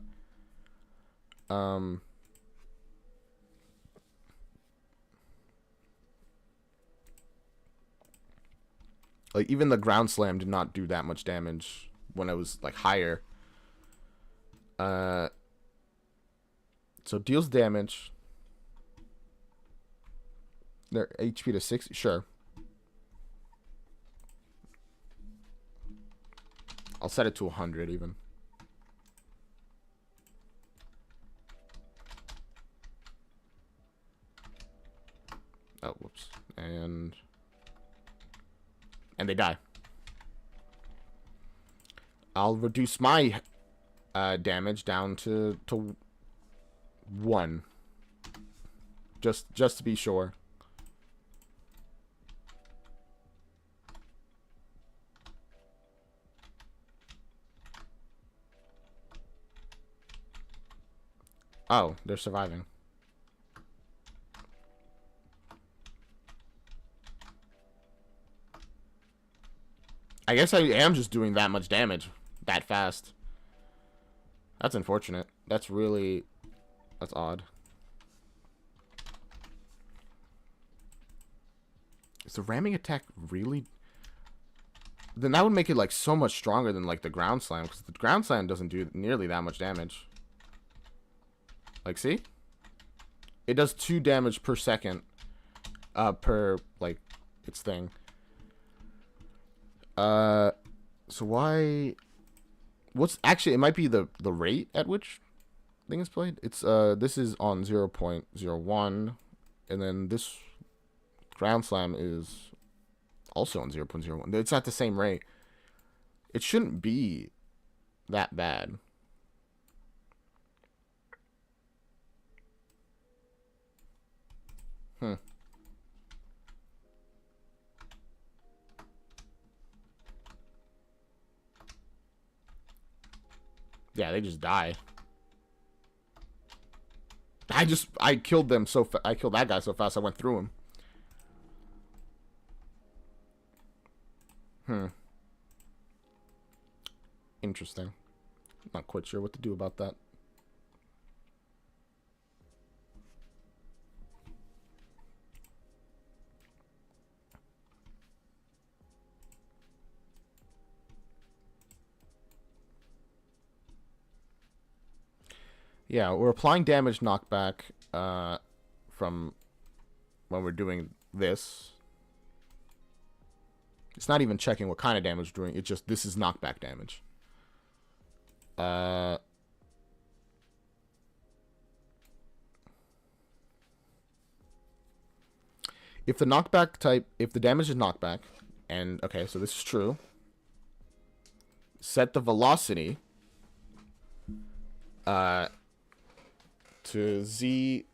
[SPEAKER 1] Like, even the ground slam did not do that much damage when it was, like, higher. So, deals damage. Their HP to 60. Sure. I'll set it to 100 even. Oh, whoops. And they die. I'll reduce my damage down to 1. Just to be sure. Oh, they're surviving. I guess I am just doing that much damage that fast. That's unfortunate. That's odd. the ramming attack really... Then that would make it, like, so much stronger than, like, the ground slam. Because the ground slam doesn't do nearly that much damage. Like, see? It does 2 damage per second. Per, like, its thing. So why... What's... Actually, it might be the rate at which thing is played. It's, this is on 0.01. And then this ground slam is... also on 0.01. It's not the same rate. It shouldn't be that bad. Yeah, they just die. I killed them so I killed that guy so fast I went through him. Interesting. Not quite sure what to do about that. Yeah, we're applying damage knockback from when we're doing this. It's not even checking what kind of damage we're doing. It's just, this is knockback damage. If the knockback type, if the damage is knockback, and, okay, so this is true. Set the velocity to Z.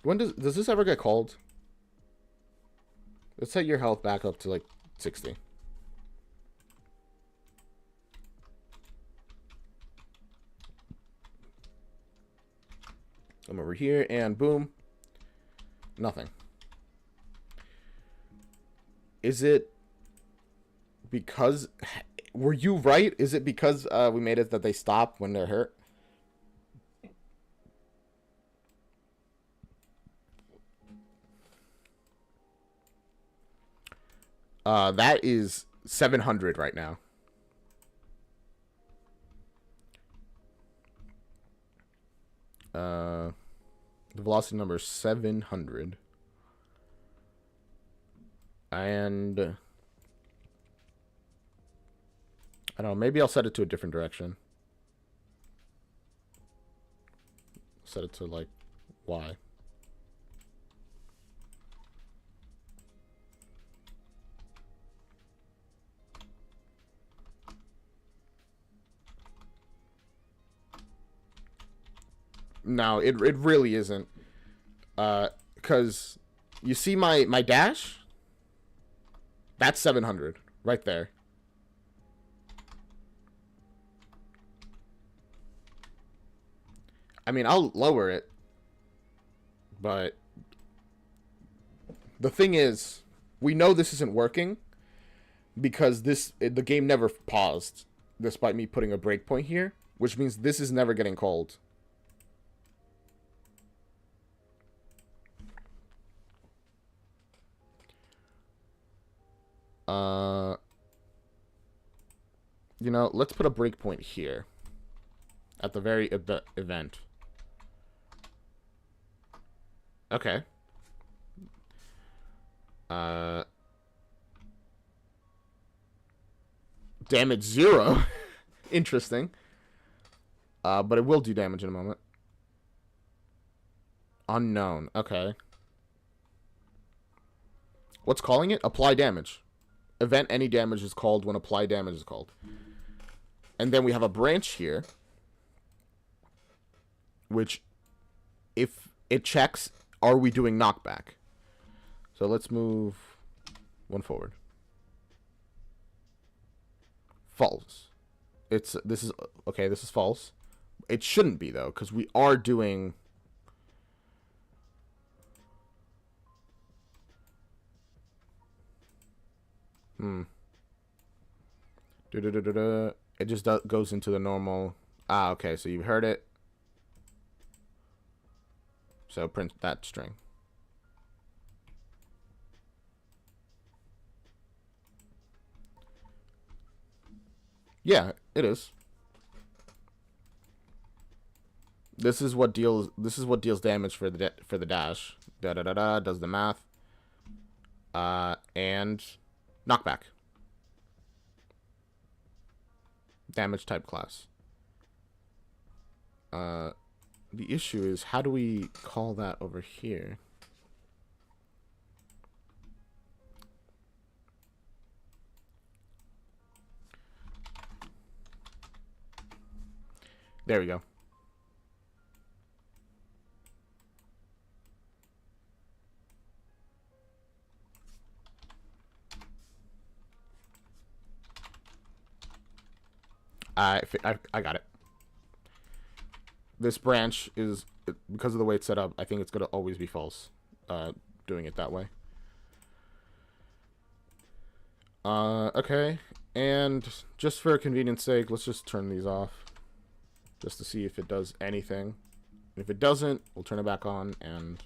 [SPEAKER 1] When does this ever get called? Let's set your health back up to like 60. I'm over here and boom. Nothing. Is it because... Were you right? Is it because we made it that they stop when they're hurt? That is 700 right now. The velocity number is 700. And I don't know, maybe I'll set it to a different direction. Set it to like Y. No, it really isn't. Because you see my dash? That's 700 right there. I mean, I'll lower it. But the thing is, we know this isn't working because the game never paused despite me putting a breakpoint here, which means this is never getting called. You know, let's put a breakpoint here at the very event. Okay. Damage 0. Interesting. But it will do damage in a moment. Unknown. Okay. What's calling it? Apply damage. Event any damage is called when apply damage is called. And then we have a branch here, which, if it checks, are we doing knockback? So let's move one forward. False. This is okay. This is false. It shouldn't be though, because we are doing. It just goes into the normal. Ah, okay. So you heard it. So print that string. Yeah, it is. This is what deals damage for the dash. Da da da da does the math. And knockback. Damage type class. The issue is, how do we call that over here? There we go. I got it. This branch is, because of the way it's set up, I think it's going to always be false, doing it that way. Okay. And just for convenience sake, let's just turn these off. Just to see if it does anything. If it doesn't, we'll turn it back on and...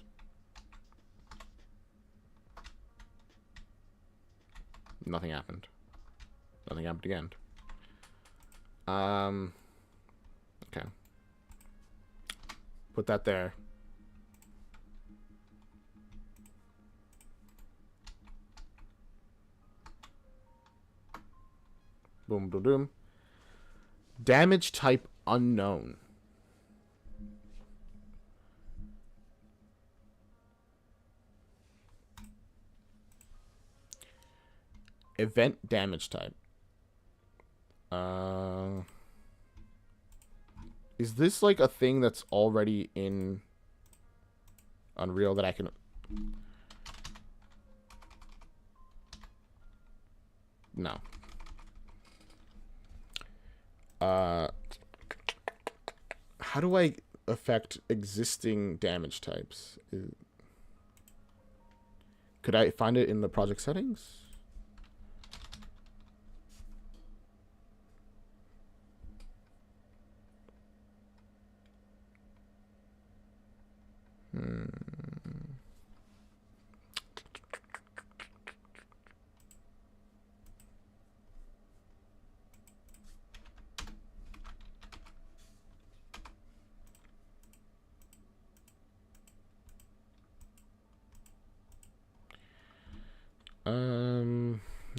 [SPEAKER 1] nothing happened. Nothing happened again. Okay. Put that there. Boom, boom, boom. Damage type unknown. Event damage type. Is this like a thing that's already in Unreal that I can... No. How do I affect existing damage types? Could I find it in the project settings?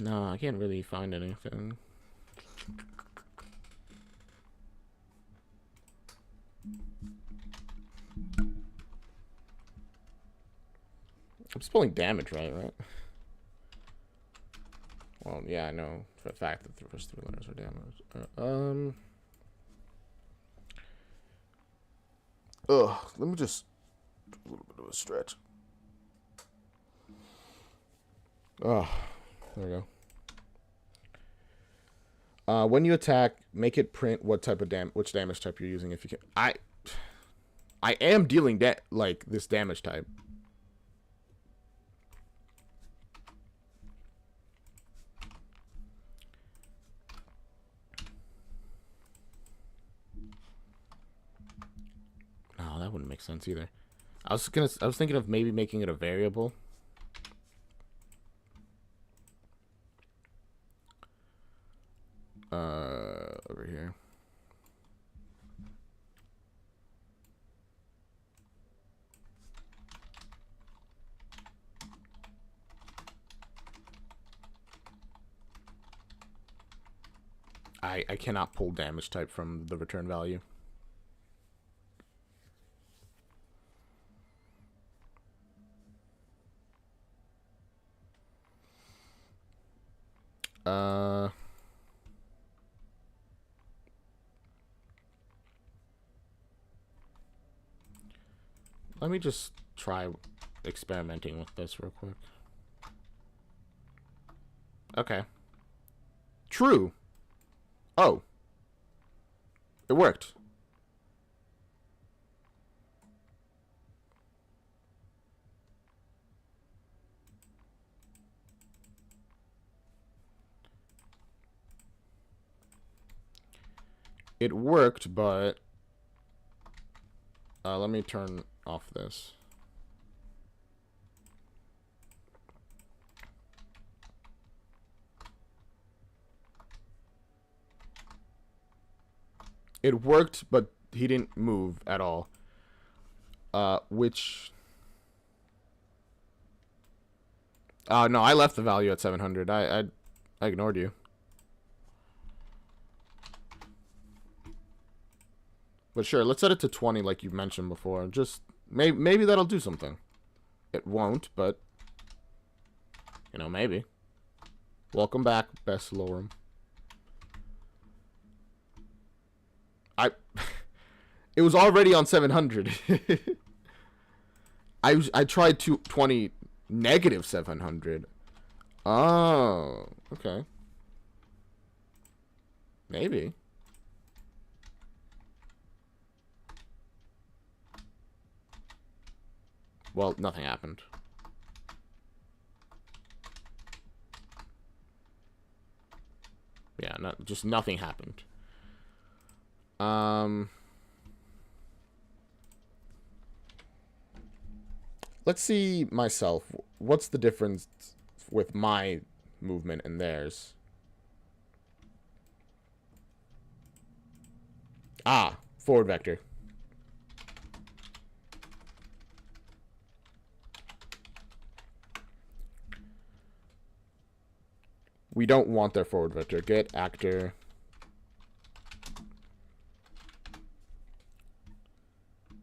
[SPEAKER 1] No, I can't really find anything. I'm spelling damage right? Well, yeah, I know for a fact that the first three letters are damage. Let me just do a little bit of a stretch. There we go. When you attack, make it print what type of which damage type you're using. If you can, I am dealing like this damage type. No, that wouldn't make sense either. I was thinking of maybe making it a variable. Over here. I cannot pull damage type from the return value. Let me just try experimenting with this real quick. Okay. True. Oh. It worked. It worked, but let me turn off this. It worked, but he didn't move at all. Which... no, I left the value at 700. I ignored you. But sure, let's set it to 20 like you mentioned before. Just, maybe that'll do something. It won't, but... You know, maybe. Welcome back, Best Lorem. It was already on 700. I tried to 20 negative 700. Oh, okay. Maybe. Well, nothing happened. Yeah, just nothing happened. Let's see myself. What's the difference with my movement and theirs? Ah, forward vector. We don't want their forward vector. Get actor.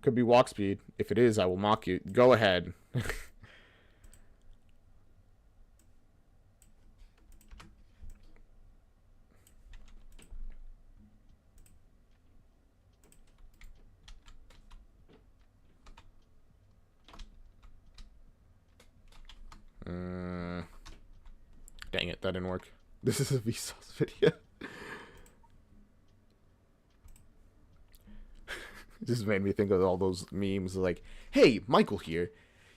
[SPEAKER 1] Could be walk speed. If it is, I will mock you. Go ahead. Dang it, that didn't work. This is a Vsauce video. This made me think of all those memes like, hey, Michael here.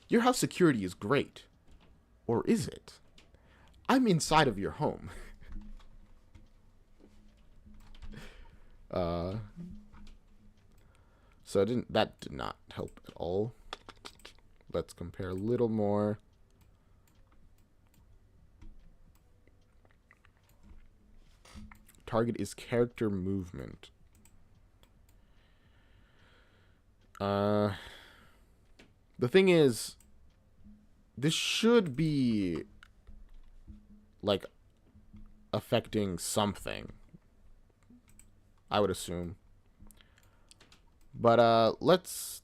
[SPEAKER 1] Your house security is great. Or is it? I'm inside of your home. So that did not help at all. Let's compare a little more. Target is character movement. The thing is, this should be like affecting something, I would assume. But let's,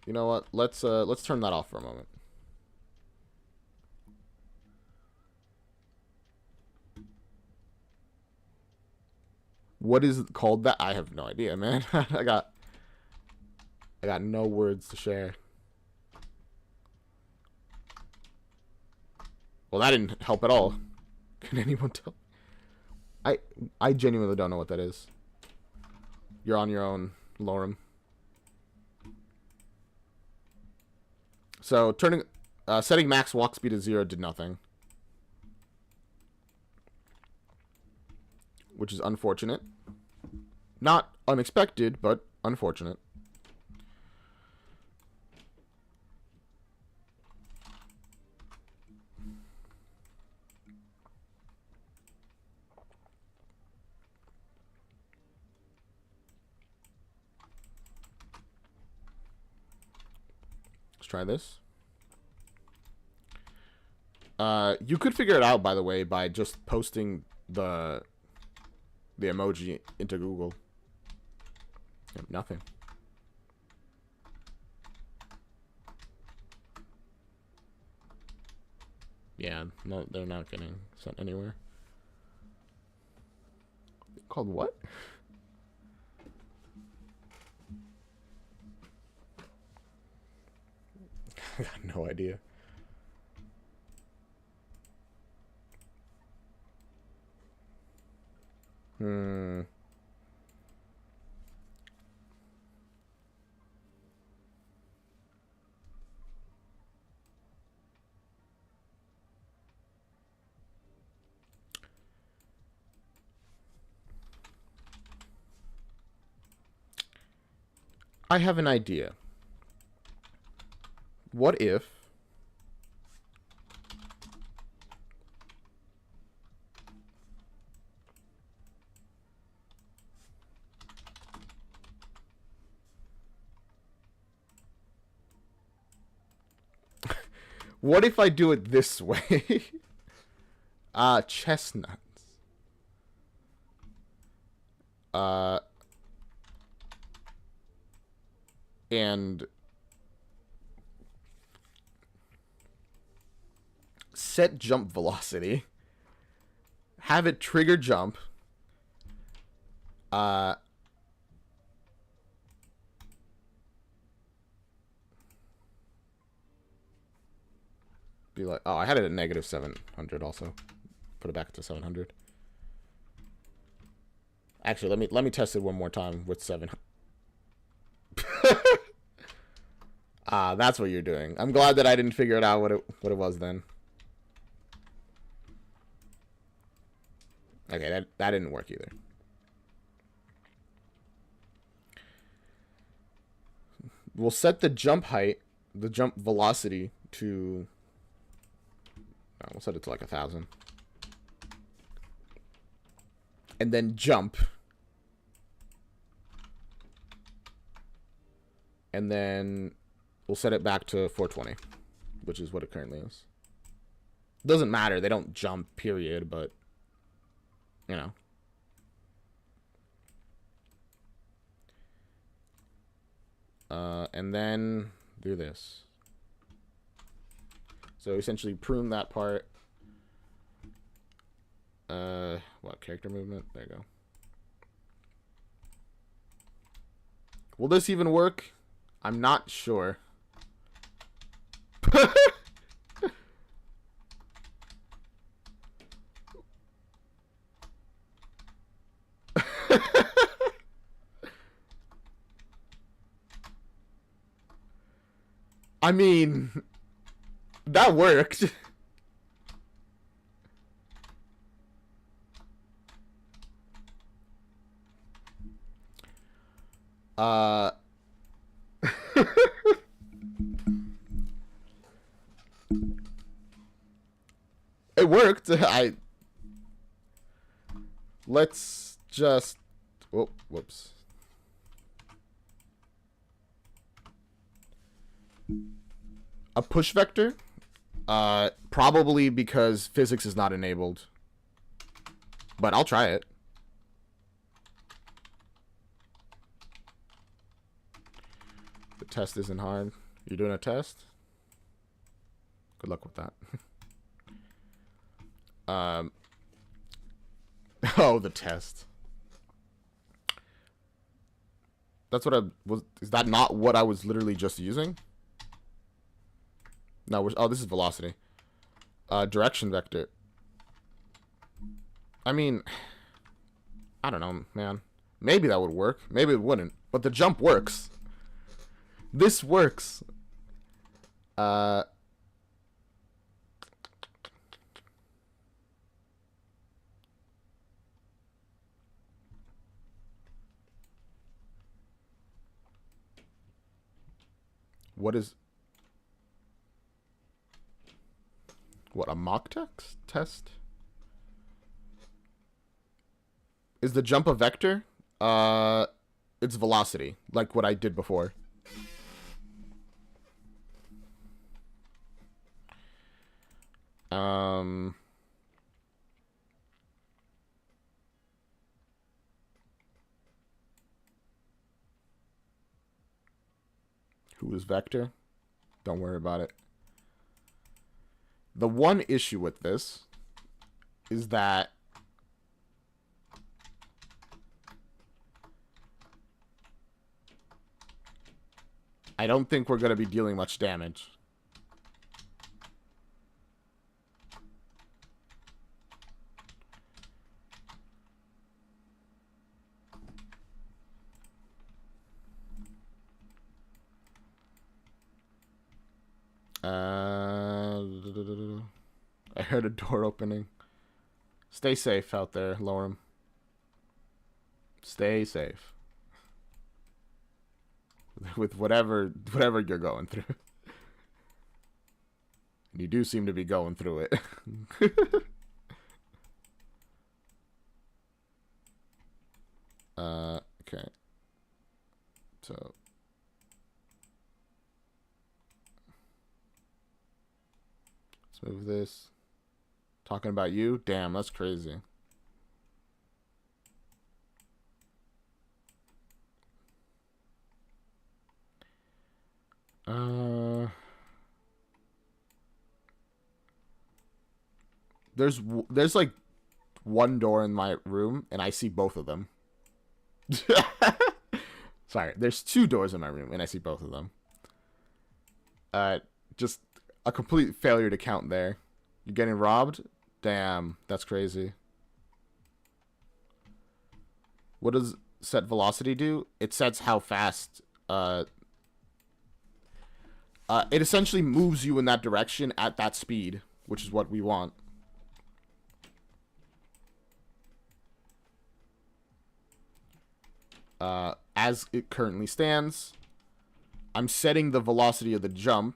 [SPEAKER 1] you know what? Let's turn that off for a moment. What is it called that? I have no idea, man. I got no words to share. Well, that didn't help at all. Can anyone tell? I genuinely don't know what that is. You're on your own, Lorem. So setting max walk speed to 0 did nothing, which is unfortunate. Not unexpected, but unfortunate. Let's try this. You could figure it out, by the way, by just posting the emoji into Google. Yep, nothing. Yeah, no, they're not getting sent anywhere. Called what? I got no idea. I have an idea. What if What if I do it this way? Chestnuts. And set jump velocity. Have it trigger jump. Be like, oh, I had it at negative 700 also. Put it back to 700. Actually, let me test it one more time with 700. That's what you're doing. I'm glad that I didn't figure it out what it was then. Okay, that didn't work either. We'll set the jump height, the jump velocity to... we'll set it to like 1,000. And then jump. And then we'll set it back to 420, which is what it currently is. Doesn't matter. They don't jump, period, but, you know. And then do this. So essentially prune that part. What, character movement? There you go. Will this even work? I'm not sure. I mean, that worked. It worked. Let's just... Oh, whoops. A push vector? Probably because physics is not enabled. But I'll try it. The test isn't hard. You're doing a test? Good luck with that. Oh, the test. That's what I was... Is that not what I was literally just using? No, oh, this is velocity. Direction vector. I mean, I don't know, man. Maybe that would work. Maybe it wouldn't. But the jump works. This works. What is... What, a mock test? Is the jump a vector? It's velocity, like what I did before. Who is vector? Don't worry about it. The one issue with this is that I don't think we're going to be dealing much damage. I heard a door opening. Stay safe out there, Lorem. Stay safe. With whatever you're going through. You do seem to be going through it. Okay. So move this. Talking about you? Damn, that's crazy. There's like one door in my room, and I see both of them. Sorry, there's 2 doors in my room, and I see both of them. Just a complete failure to count there. You're getting robbed? Damn, that's crazy. What does set velocity do? It sets how fast. It essentially moves you in that direction at that speed, which is what we want. As it currently stands, I'm setting the velocity of the jump.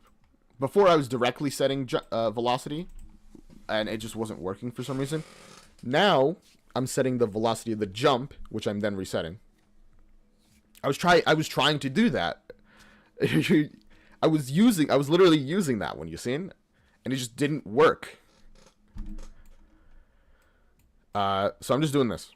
[SPEAKER 1] Before I was directly setting velocity, and it just wasn't working for some reason. Now I'm setting the velocity of the jump, which I'm then resetting. I was trying to do that. I was literally using that one, you seen? And it just didn't work. So I'm just doing this.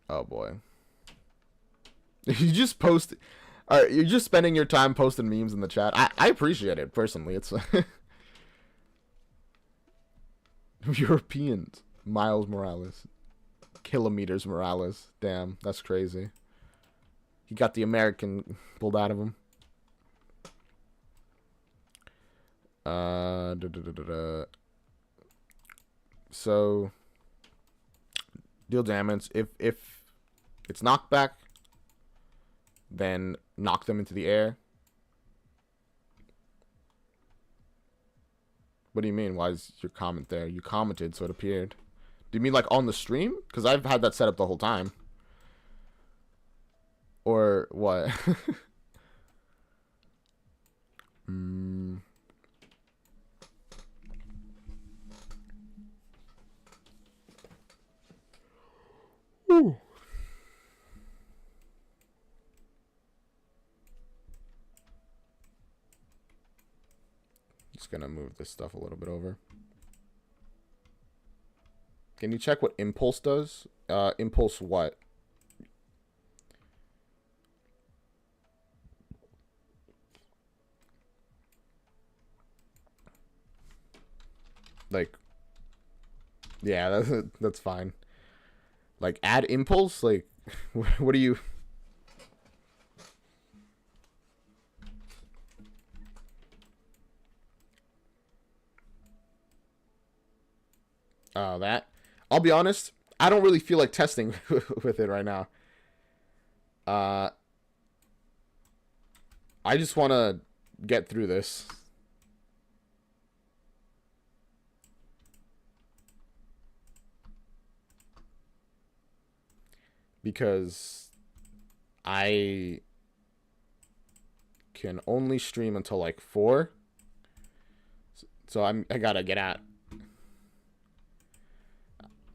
[SPEAKER 1] Oh boy. You just post. Alright, you're just spending your time posting memes in the chat. I appreciate it, personally. It's Europeans. Miles Morales. Kilometers Morales. Damn, that's crazy. He got the American pulled out of him. So deal damage. If it's knockback, then knock them into the air. What do you mean? Why is your comment there? You commented, so it appeared. Do you mean like on the stream? Because I've had that set up the whole time. Or what? Ooh. Just gonna move this stuff a little bit over. Can you check what impulse does? Impulse what? Like, yeah, that's fine. Like, add impulse? Like, what do you... Oh, that. I'll be honest, I don't really feel like testing with it right now. I just want to get through this. Because I can only stream until like 4. So I gotta get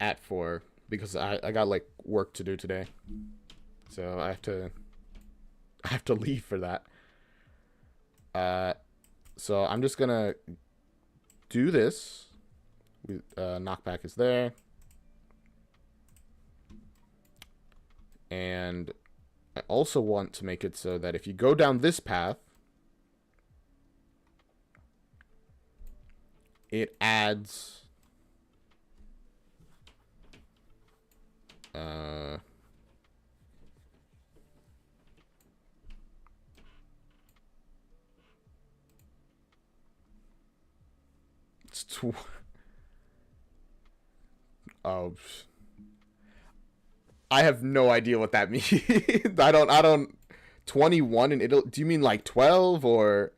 [SPEAKER 1] at 4 because I got like work to do today. So I have to leave for that. So I'm just gonna do this. Knockback is there. And I also want to make it so that if you go down this path, it adds it's oh, I have no idea what that means. I don't 21 in Italy. Do you mean like 12 or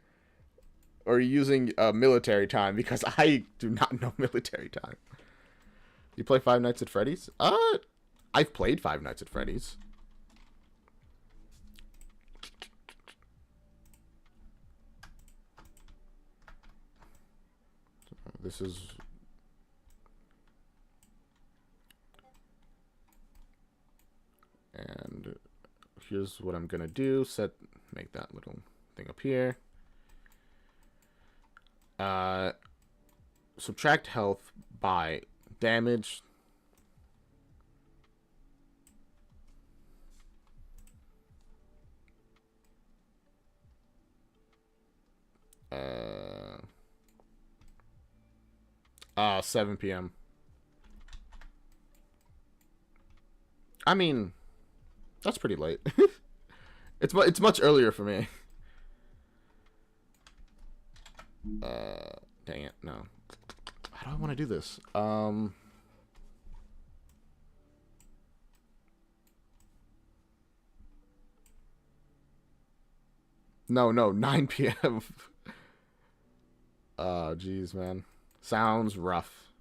[SPEAKER 1] are you using military time? Because I do not know military time. You play Five Nights at Freddy's? I've played Five Nights at Freddy's. this is... And here's what I'm gonna do. Make that little thing up here. Subtract health by damage. Uh, 7 p.m. I mean, that's pretty late. It's much earlier for me. Dang it, no. How do I want to do this? No, 9 p.m. Oh, jeez, man. Sounds rough.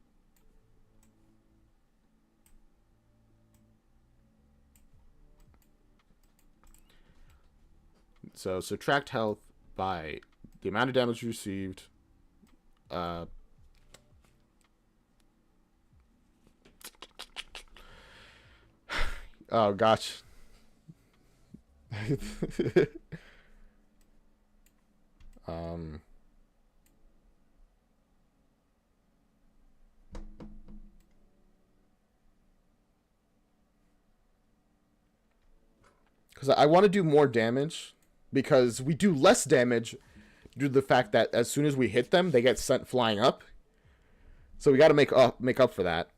[SPEAKER 1] So subtract health by the amount of damage received. Oh gosh. Because I want to do more damage, because we do less damage due to the fact that as soon as we hit them, they get sent flying up. So we got to make up for that.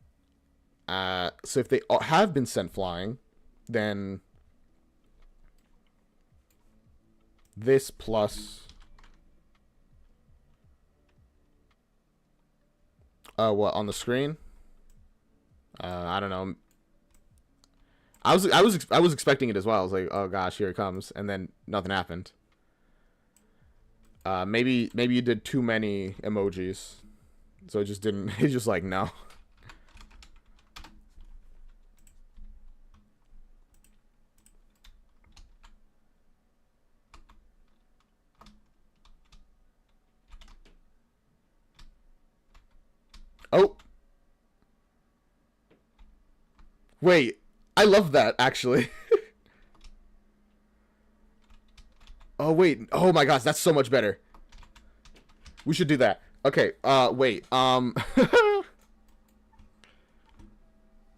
[SPEAKER 1] So if they have been sent flying, then this plus what on the screen? I don't know. I was expecting it as well. I was like, oh gosh, here it comes, and then nothing happened. Maybe you did too many emojis, so it just didn't. It's just like no. Oh. Wait. I love that, actually. Oh, wait. Oh, my gosh. That's so much better. We should do that. Okay. Wait.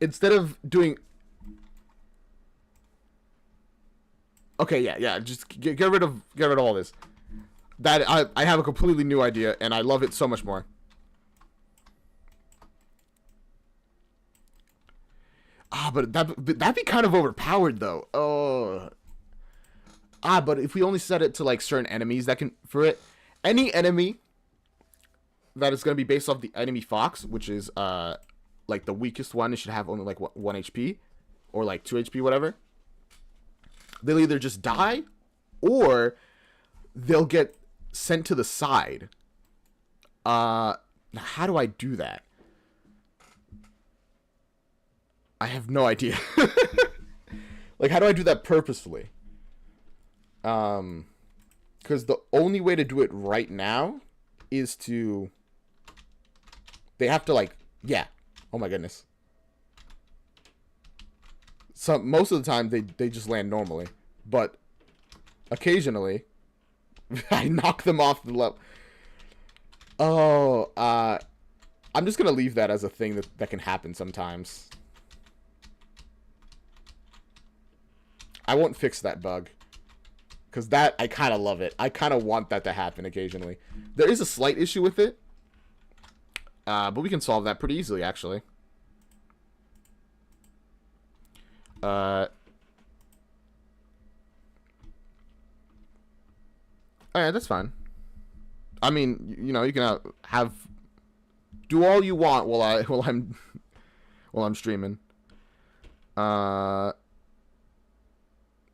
[SPEAKER 1] Instead of doing... Okay, yeah. Just get rid of all this. That I have a completely new idea, and I love it so much more. But that'd be kind of overpowered, though. Oh. But if we only set it to, like, certain enemies that can... For it, any enemy that is going to be based off the enemy fox, which is, like, the weakest one, it should have only, like, 1 HP. Or, like, 2 HP, whatever. They'll either just die, or they'll get sent to the side. How do I do that? I have no idea. Like, how do I do that purposefully? Because the only way to do it right now is to... They have to, like... Yeah. Oh, my goodness. So, most of the time, they just land normally. But, occasionally, I knock them off the level. Oh, I'm just gonna leave that as a thing that can happen sometimes. I won't fix that bug. Because that, I kind of love it. I kind of want that to happen occasionally. There is a slight issue with it. But we can solve that pretty easily, actually. Oh, yeah, that's fine. I mean, you know, you can do all you want while I'm streaming.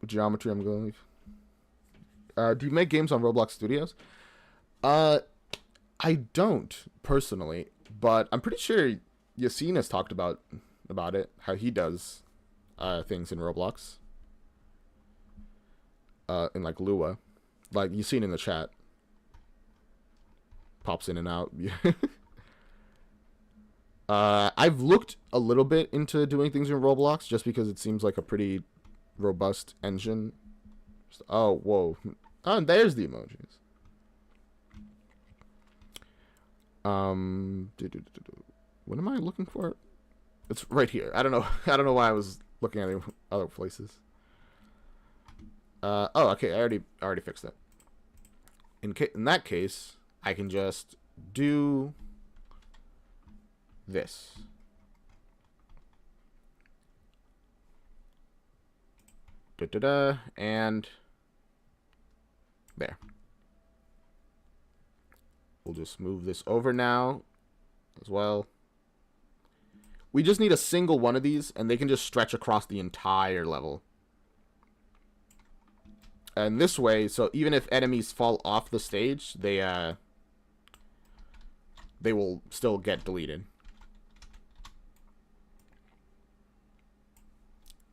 [SPEAKER 1] Geometry, I'm going to leave. Do you make games on Roblox Studios? I don't personally, but I'm pretty sure Yassine has talked about it, how he does things in Roblox. In like Lua, like Yassine in the chat pops in and out. I've looked a little bit into doing things in Roblox just because it seems like a pretty robust engine. Oh, whoa. Oh, and there's the emojis. What am I looking for? It's right here. I don't know. I don't know why I was looking at other places. Oh, okay. I already fixed that. In that case, I can just do this. And there. We'll just move this over now as well. We just need a single one of these, and they can just stretch across the entire level. And this way, so even if enemies fall off the stage, they will still get deleted.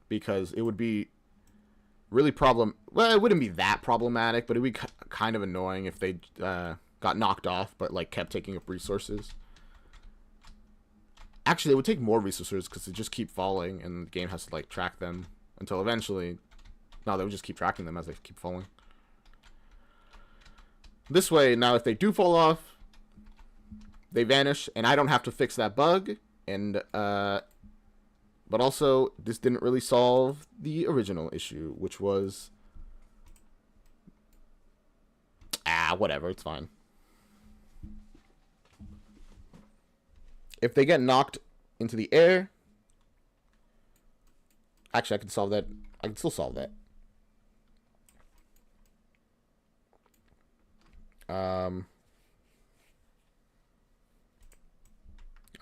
[SPEAKER 1] Because it would be really well, it wouldn't be that problematic, but it would be kind of annoying if they got knocked off, but like kept taking up resources. Actually, it would take more resources because they just keep falling, and the game has to like track them until eventually. No, they would just keep tracking them as they keep falling. This way, now if they do fall off, they vanish, and I don't have to fix that bug. And but also, this didn't really solve the original issue, which was whatever, it's fine. If they get knocked into the air, actually, I can solve that. I can still solve that.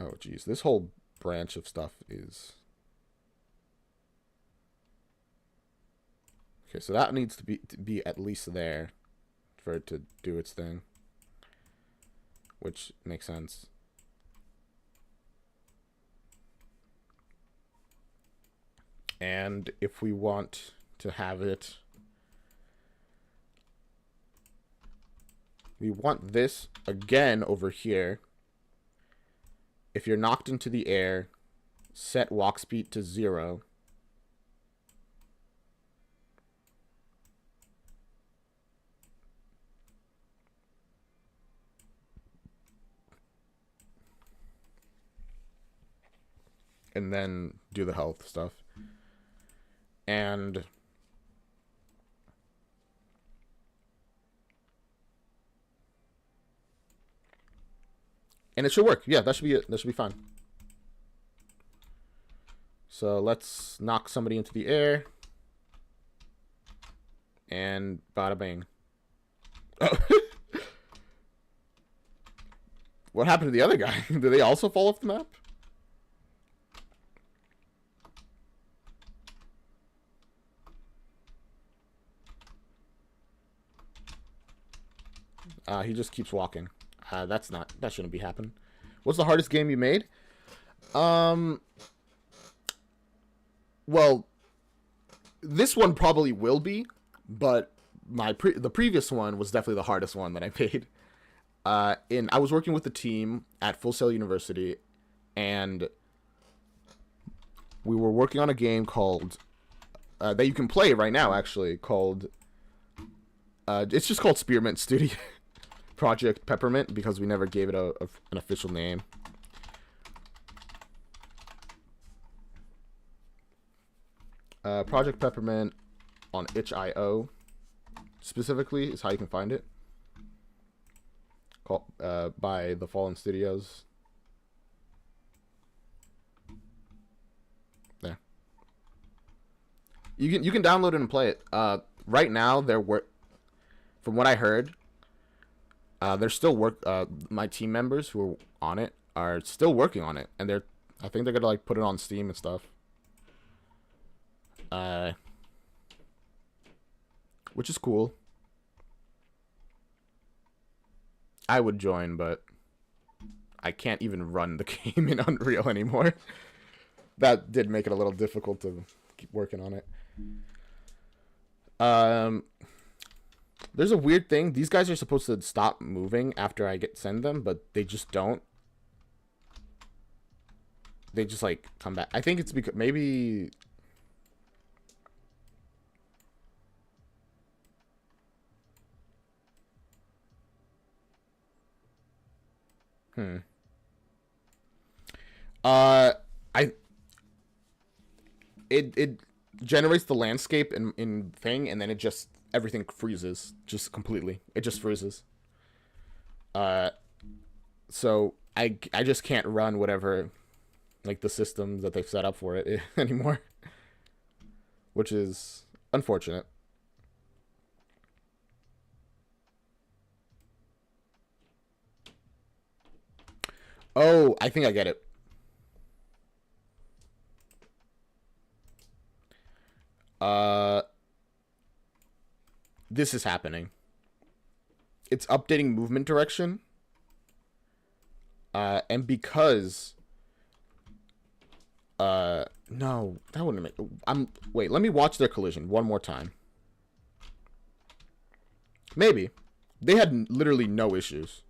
[SPEAKER 1] Oh, geez. This whole branch of stuff is... Okay, so that needs to be at least there for it to do its thing. Which makes sense. And if we want to have it... We want this again over here. If you're knocked into the air, set walk speed to 0. And then do the health stuff. And it should work. Yeah, that should be it. That should be fine. So let's knock somebody into the air. And bada bang. Oh. What happened to the other guy? Did they also fall off the map? He just keeps walking. That shouldn't be happening. What's the hardest game you made? Well, this one probably will be, but the previous one was definitely the hardest one that I made. I was working with a team at Full Sail University, and we were working on a game called that you can play right now. Actually, called it's just called Spearmint Studio. Project Peppermint, because we never gave it an official name. Project Peppermint on itch.io specifically is how you can find it. Called by the Fallen Studios. There. You can download it and play it. Right now, from what I heard, they're still my team members who are on it are still working on it, and I think they're gonna like put it on Steam and stuff. Which is cool. I would join, but I can't even run the game in Unreal anymore. That did make it a little difficult to keep working on it. There's a weird thing. These guys are supposed to stop moving after I send them, but they just don't. they just like come back. I think it's because maybe. Hmm. Uh, I it generates the landscape in thing, and then it just everything freezes just completely. It just freezes. Uh, so I just can't run whatever like the systems that they've set up for it anymore, which is unfortunate. Oh, I think I get it. Uh, this is happening. It's updating movement direction. And because no, that wouldn't make. Wait. Let me watch their collision one more time. Maybe they had literally no issues.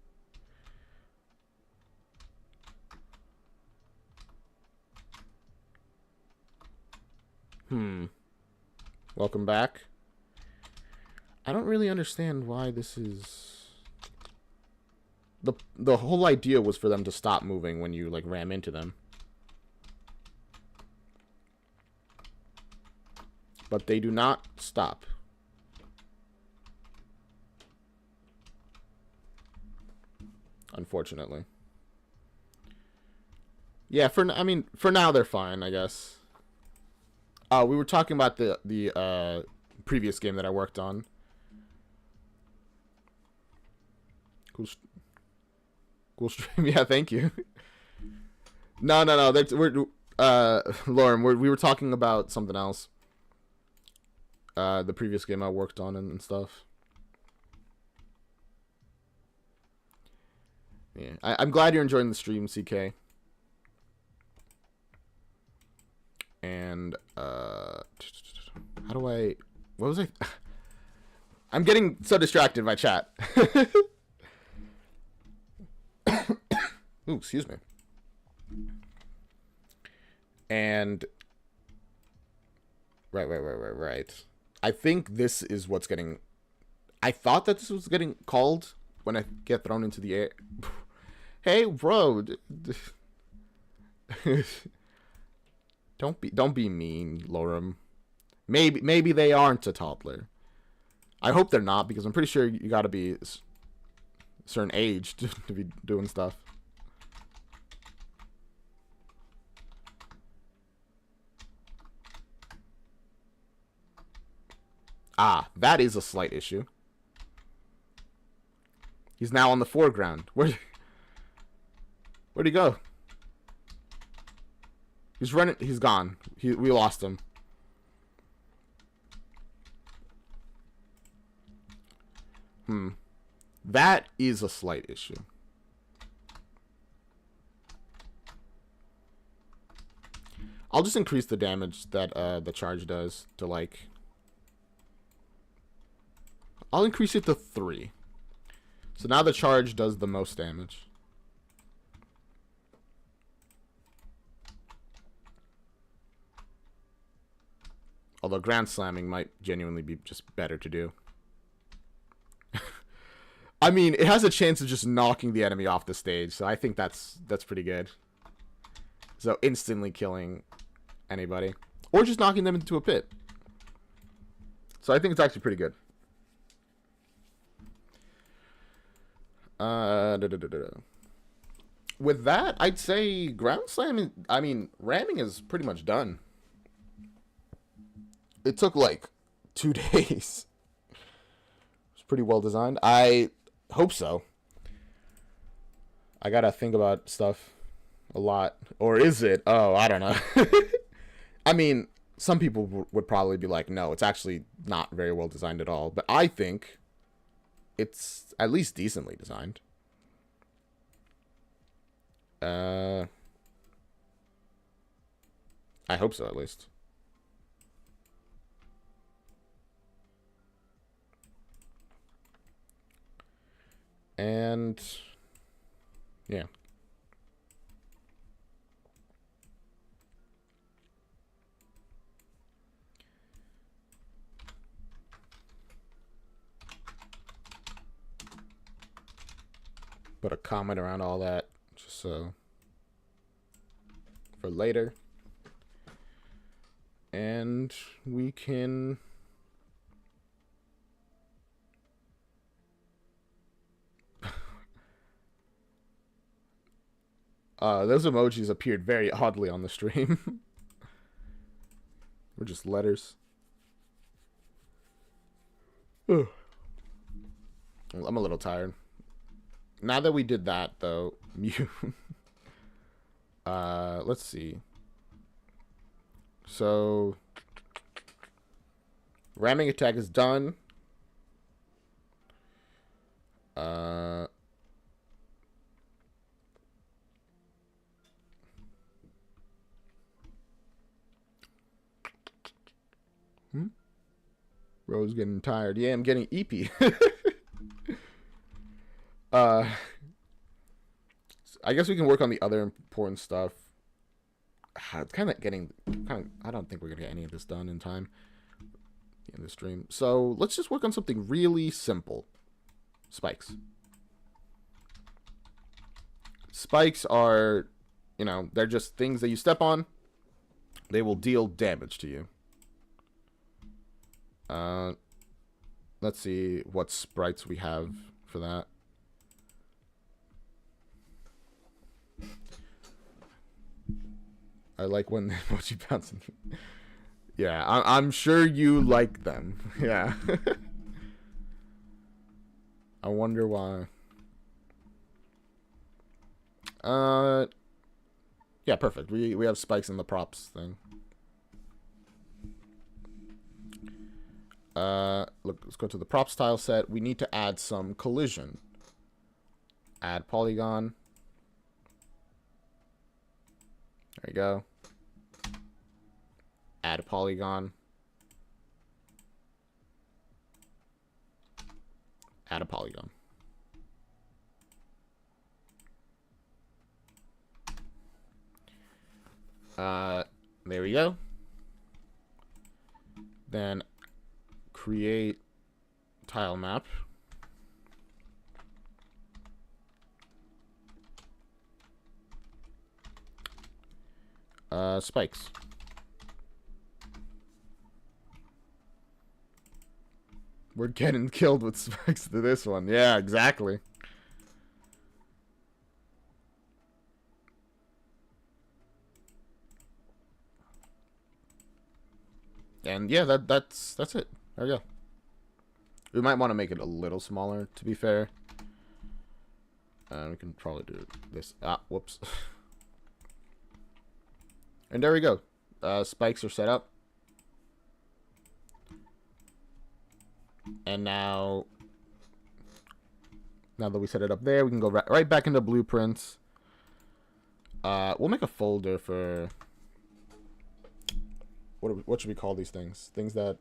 [SPEAKER 1] Welcome back. I don't really understand why this is. The whole idea was for them to stop moving when you like ram into them. But they do not stop. Unfortunately. Yeah, for now they're fine, I guess. We were talking about the previous game that I worked on. Cool stream. Yeah, thank you. No. We're Lauren. We were talking about something else. The previous game I worked on and stuff. Yeah, I'm glad you're enjoying the stream, CK. And how do I? What was I? I'm getting so distracted by chat. Ooh, excuse me. And right. I think this is what's getting. I thought that this was getting called when I get thrown into the air. Hey, bro. Don't be mean, Lorem. Maybe they aren't a toddler. I hope they're not, because I'm pretty sure you got to be a certain age to be doing stuff. Ah, that is a slight issue. He's now on the foreground. Where'd he go? He's running. He's gone. We lost him. That is a slight issue. I'll just increase the damage that the charge does to like. I'll increase it to 3. So now the charge does the most damage. Although Grand Slamming might genuinely be just better to do. I mean, it has a chance of just knocking the enemy off the stage, so I think that's pretty good. So instantly killing anybody. Or just knocking them into a pit. So I think it's actually pretty good. With that, I'd say ground slamming. I mean, ramming is pretty much done. It took like 2 days. It's pretty well designed. I hope so. I gotta think about stuff a lot. Or is it? Oh, I don't know. I mean, some people would probably be like, no, it's actually not very well designed at all. But I think it's at least decently designed. I hope so, at least. And yeah. Put a comment around all that, just so for later. And we can those emojis appeared very oddly on the stream. We're just letters. Ugh. I'm a little tired. Now that we did that, though, let's see. So, ramming attack is done. Rose getting tired. Yeah, I'm getting eepy. I guess we can work on the other important stuff. It's kind of getting I don't think we're gonna get any of this done in time in the stream. So let's just work on something really simple. Spikes. Spikes are, you know, they're just things that you step on. They will deal damage to you. Let's see what sprites we have for that. I like when the emoji bouncing. Yeah, I'm sure you like them. Yeah. I wonder why. Yeah, perfect. We have spikes in the props thing. Look, let's go to the props tile set. We need to add some collision. Add polygon. There you go. Add a polygon. Add a polygon. There we go. Then create tile map. Spikes. We're getting killed with spikes to this one. Yeah, exactly. And yeah, that's it. There we go. We might want to make it a little smaller, to be fair. We can probably do this. Ah, whoops. And there we go. Spikes are set up. And now that we set it up there, we can go right back into blueprints. We'll make a folder for... What should we call these things? Things that...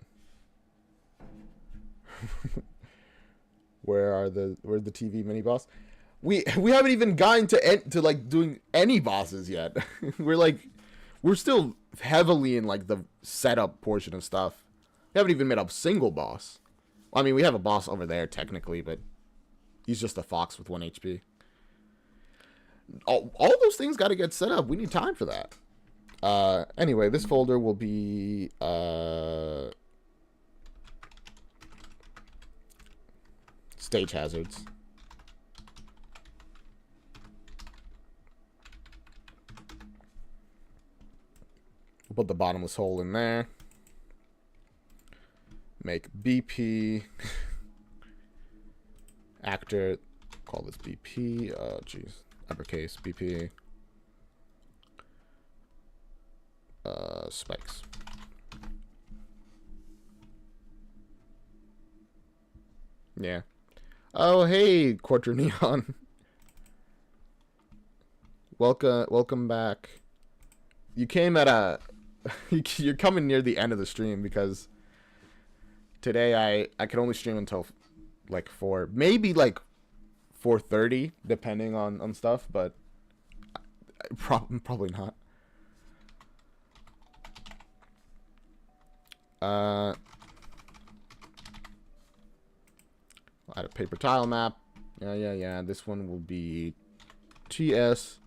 [SPEAKER 1] Where's the TV mini boss? We haven't even gotten to like doing any bosses yet. We're still heavily in like the setup portion of stuff. We haven't even made a single boss. I mean, we have a boss over there technically, but he's just a fox with 1 HP. All those things got to get set up. We need time for that. Anyway, this folder will be stage hazards. We'll put the bottomless hole in there. Make BP actor. Call this BP. Oh, jeez. Uppercase BP. Spikes. Yeah. Oh, hey, Quadroneon. Welcome back. You came at a... You're coming near the end of the stream because today I could only stream until like 4, maybe like 4:30, depending on stuff, but probably not. I'll add a paper tile map. Yeah. This one will be TS.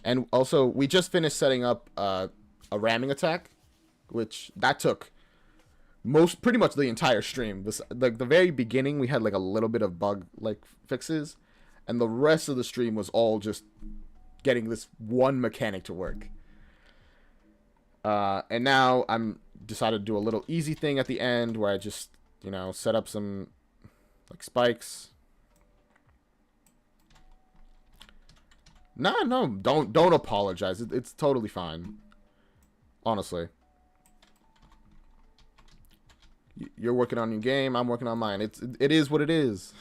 [SPEAKER 1] And also, we just finished setting up a ramming attack, which that took pretty much the entire stream. Like the very beginning, we had like a little bit of bug like fixes, and the rest of the stream was all just getting this one mechanic to work. And now I'm decided to do a little easy thing at the end where I just, set up some like spikes. No, don't apologize. It's totally fine. Honestly. You're working on your game, I'm working on mine. It is what it is.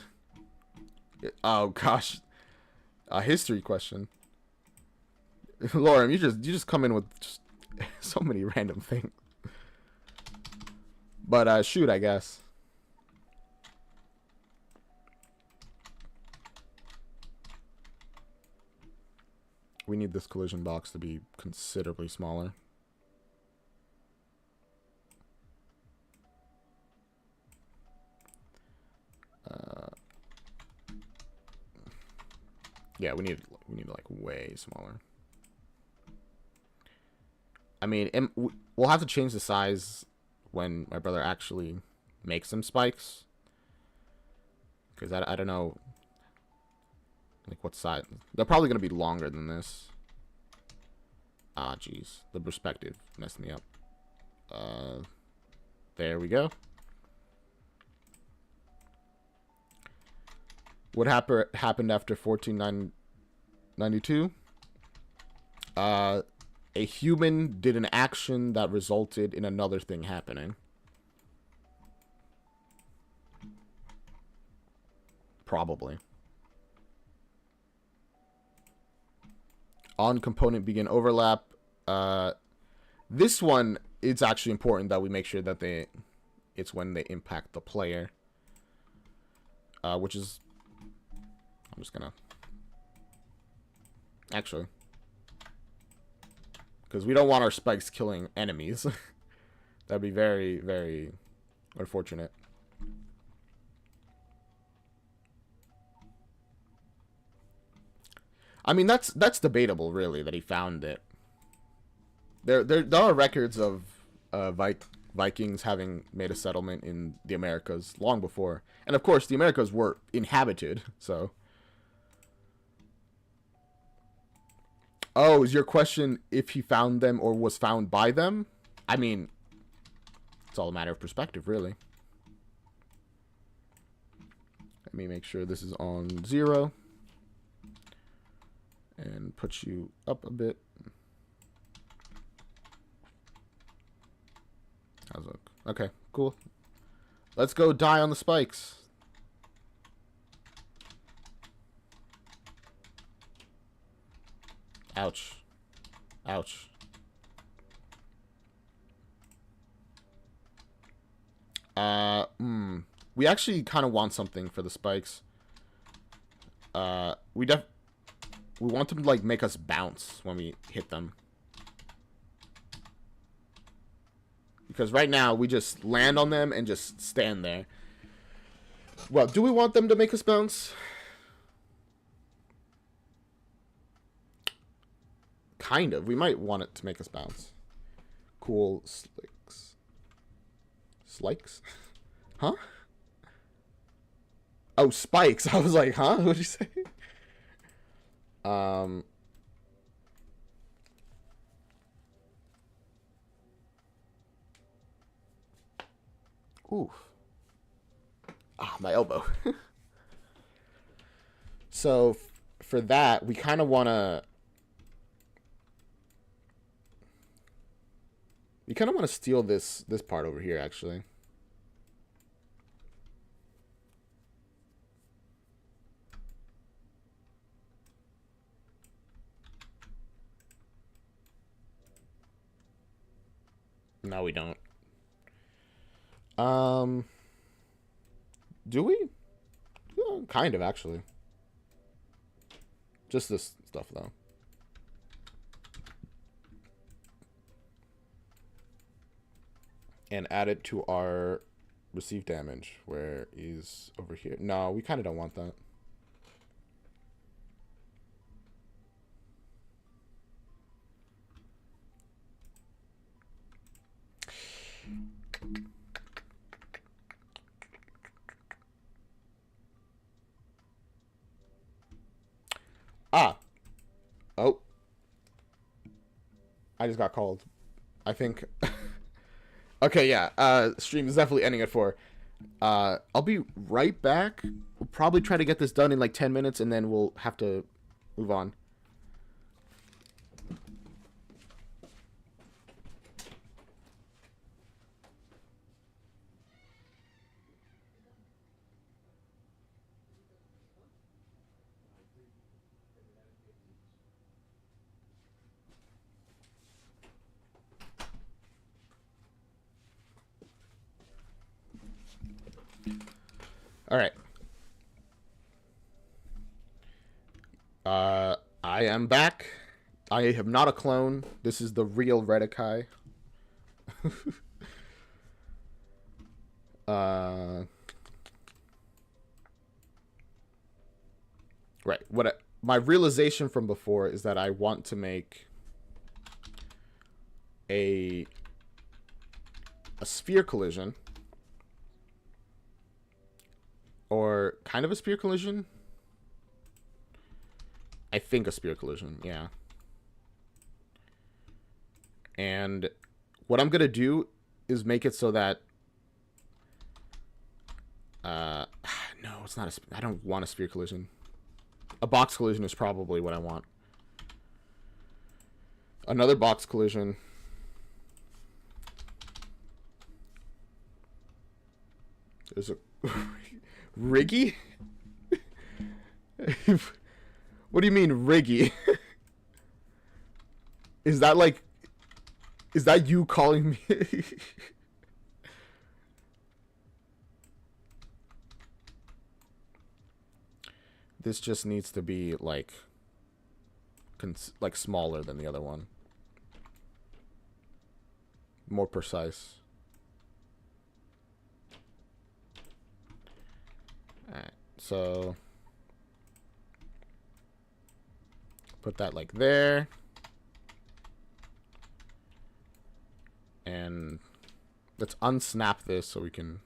[SPEAKER 1] Oh gosh. A history question. Lauren, you just come in with just so many random things. But shoot, I guess. We need this collision box to be considerably smaller. Yeah, we need like way smaller. I mean, we'll have to change the size when my brother actually makes some spikes. Because I don't know, like, what size. They're probably going to be longer than this. Ah, jeez. The perspective messed me up. There we go. What happened after 1492? A human did an action that resulted in another thing happening. Probably. On component begin overlap. This one, it's actually important that we make sure that it's when they impact the player. Which is, I'm just gonna, actually, because we don't want our spikes killing enemies. That'd be very, very unfortunate. I mean, that's debatable, really, that he found it. There are records of Vikings having made a settlement in the Americas long before, and of course, the Americas were inhabited. So, oh, is your question if he found them or was found by them? I mean, it's all a matter of perspective, really. Let me make sure this is on 0. And put you up a bit. How's it look? Okay, cool. Let's go die on the spikes. Ouch. Ouch. We actually kind of want something for the spikes. We want them to, like, make us bounce when we hit them. Because right now, we just land on them and just stand there. Well, do we want them to make us bounce? Kind of. We might want it to make us bounce. Cool slicks. Slikes? Huh? Oh, spikes. I was like, huh? What'd you say? Oof. Ah, my elbow. So, for that, we kind of want to... We kind of want to steal this part over here, actually. No, we don't. Do we? Yeah, kind of, actually. Just this stuff, though. And add it to our receive damage, where he's over here. No, we kind of don't want that. Ah. Oh. I just got called. I think. Okay, yeah. Stream is definitely ending at 4. I'll be right back. We'll probably try to get this done in like 10 minutes, and then we'll have to move on. All right. I am back. I am not a clone. This is the real Redikai. Right. My realization from before is that I want to make a sphere collision, or kind of a sphere collision. I think a sphere collision, yeah. And what I'm gonna do is make it so that no, it's not I don't want a sphere collision. A box collision is probably what I want. Another box collision. There's a Riggy? What do you mean Riggy? Is that like, is that you calling me? This just needs to be like smaller than the other one. More precise. Alright, so put that like there. And let's unsnap this so we can...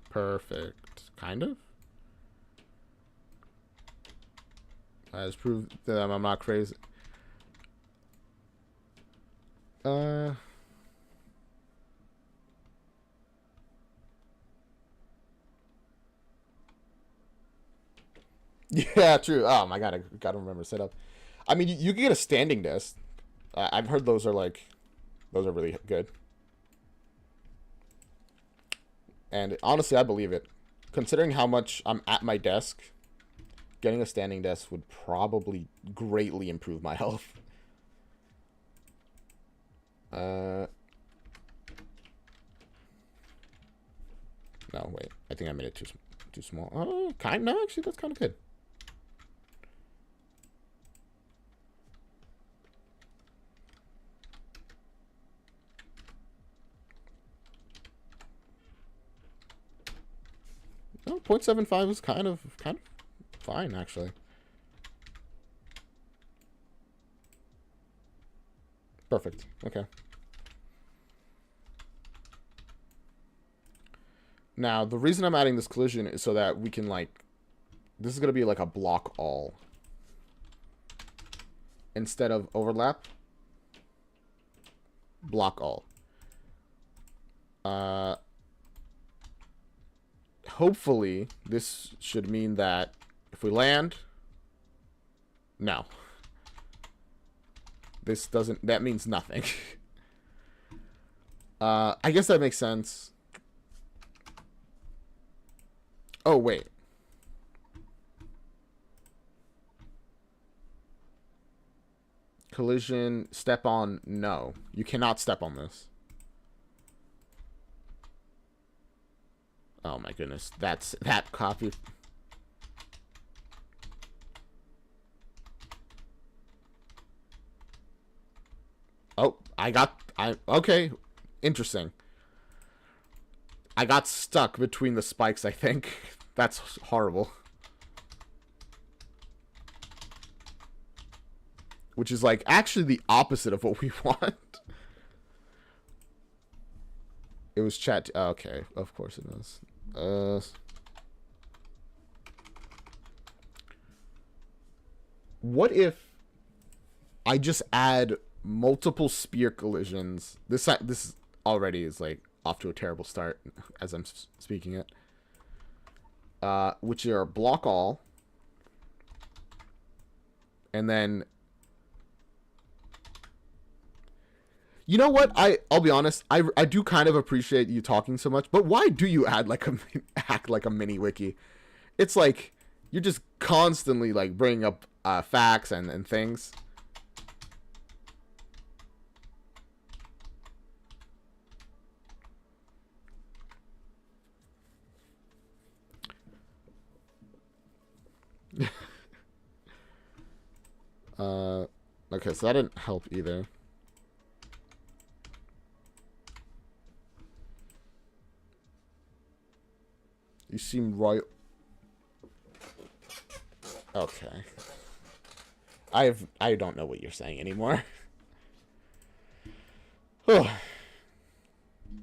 [SPEAKER 1] Perfect. Kind of? Let's prove that I'm not crazy. Yeah, true. Oh my god, I gotta remember setup. I mean, you can get a standing desk. I've heard those are really good. And honestly, I believe it. Considering how much I'm at my desk, getting a standing desk would probably greatly improve my health. No, wait. I think I made it too small. Oh, no, actually, that's kind of good. No, 0.75 is kind of fine, actually. Perfect. Okay. Now, the reason I'm adding this collision is so that we can, like... This is going to be like a block all. Instead of overlap. Block all. Hopefully, this should mean that if we land... No. This doesn't... That means nothing. I guess that makes sense. Oh, wait. Collision, step on, no. You cannot step on this. Oh my goodness. That copy. Oh, okay. Interesting. I got stuck between the spikes, I think. That's horrible. Which is like actually the opposite of what we want. It was chat. Okay, of course it was. What if I just add multiple spear collisions? This already is like off to a terrible start as I'm speaking it. Which are block all, and then you know what? I'll be honest. I do kind of appreciate you talking so much, but why do you add like a act like a mini wiki? It's like you're just constantly like bringing up facts and things. Okay, so that didn't help either. You seem right. Okay. I don't know what you're saying anymore.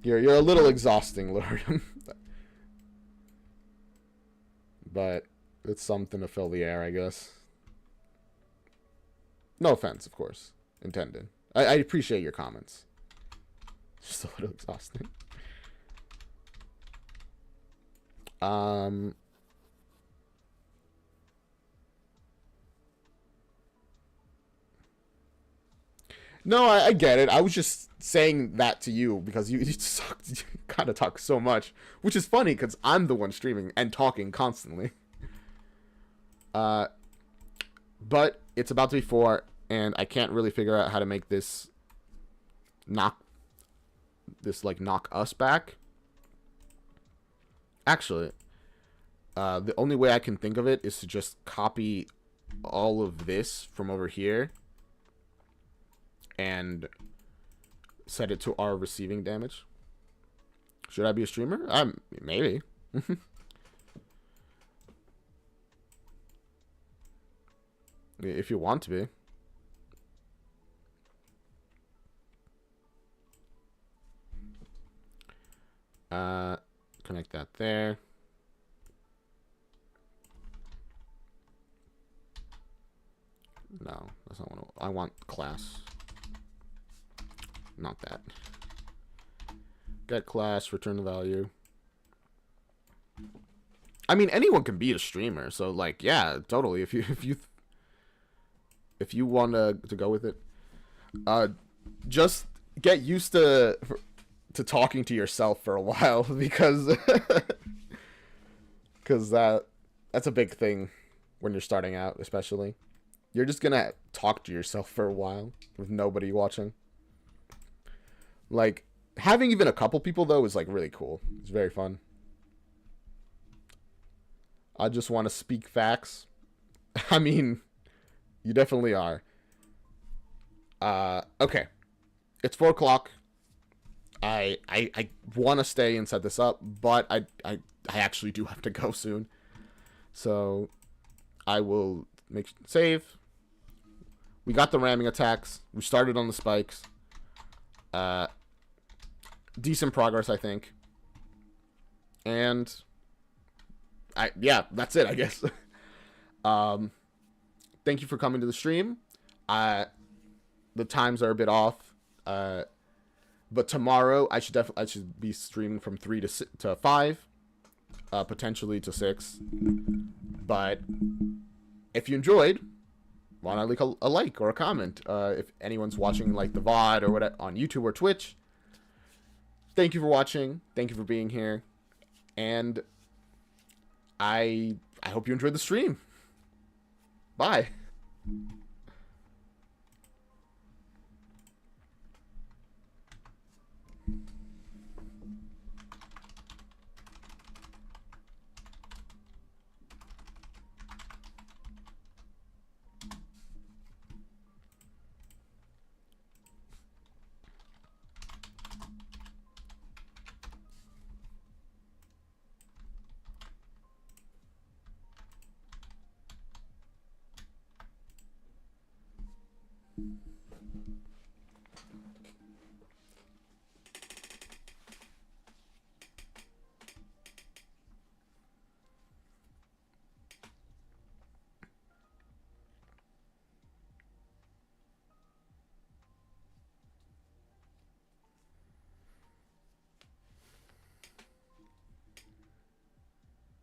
[SPEAKER 1] You're a little exhausting, Lord. But it's something to fill the air, I guess. No offense, of course. Intended. I appreciate your comments. Just a little exhausting. No, I get it. I was just saying that to you because you kind of talk so much, which is funny because I'm the one streaming and talking constantly. But it's about to be 4, and I can't really figure out how to make this knock us back. Actually, the only way I can think of it is to just copy all of this from over here and set it to our receiving damage. Should I be a streamer? Maybe. If you want to be. Connect that there. No, that's not what I want. Class. Not that. Get class, return the value. I mean, anyone can be a streamer, so like, yeah, totally. If you want to go with it, just get used to talking to yourself for a while because that's a big thing when you're starting out, especially. You're just gonna talk to yourself for a while with nobody watching. Like, having even a couple people, though, is, like, really cool. It's very fun. I just want to speak facts. I mean, you definitely are. Okay. It's 4 o'clock. I want to stay and set this up, but I actually do have to go soon. So, I will save. We got the ramming attacks. We started on the spikes. Decent progress, I think. And yeah, that's it, I guess. Thank you for coming to the stream. The times are a bit off. But tomorrow I should be streaming from 3 to 5, potentially to 6. But if you enjoyed, why not leave a like or a comment? If anyone's watching like the VOD or whatever on YouTube or Twitch, thank you for watching. Thank you for being here. And I hope you enjoyed the stream. Bye.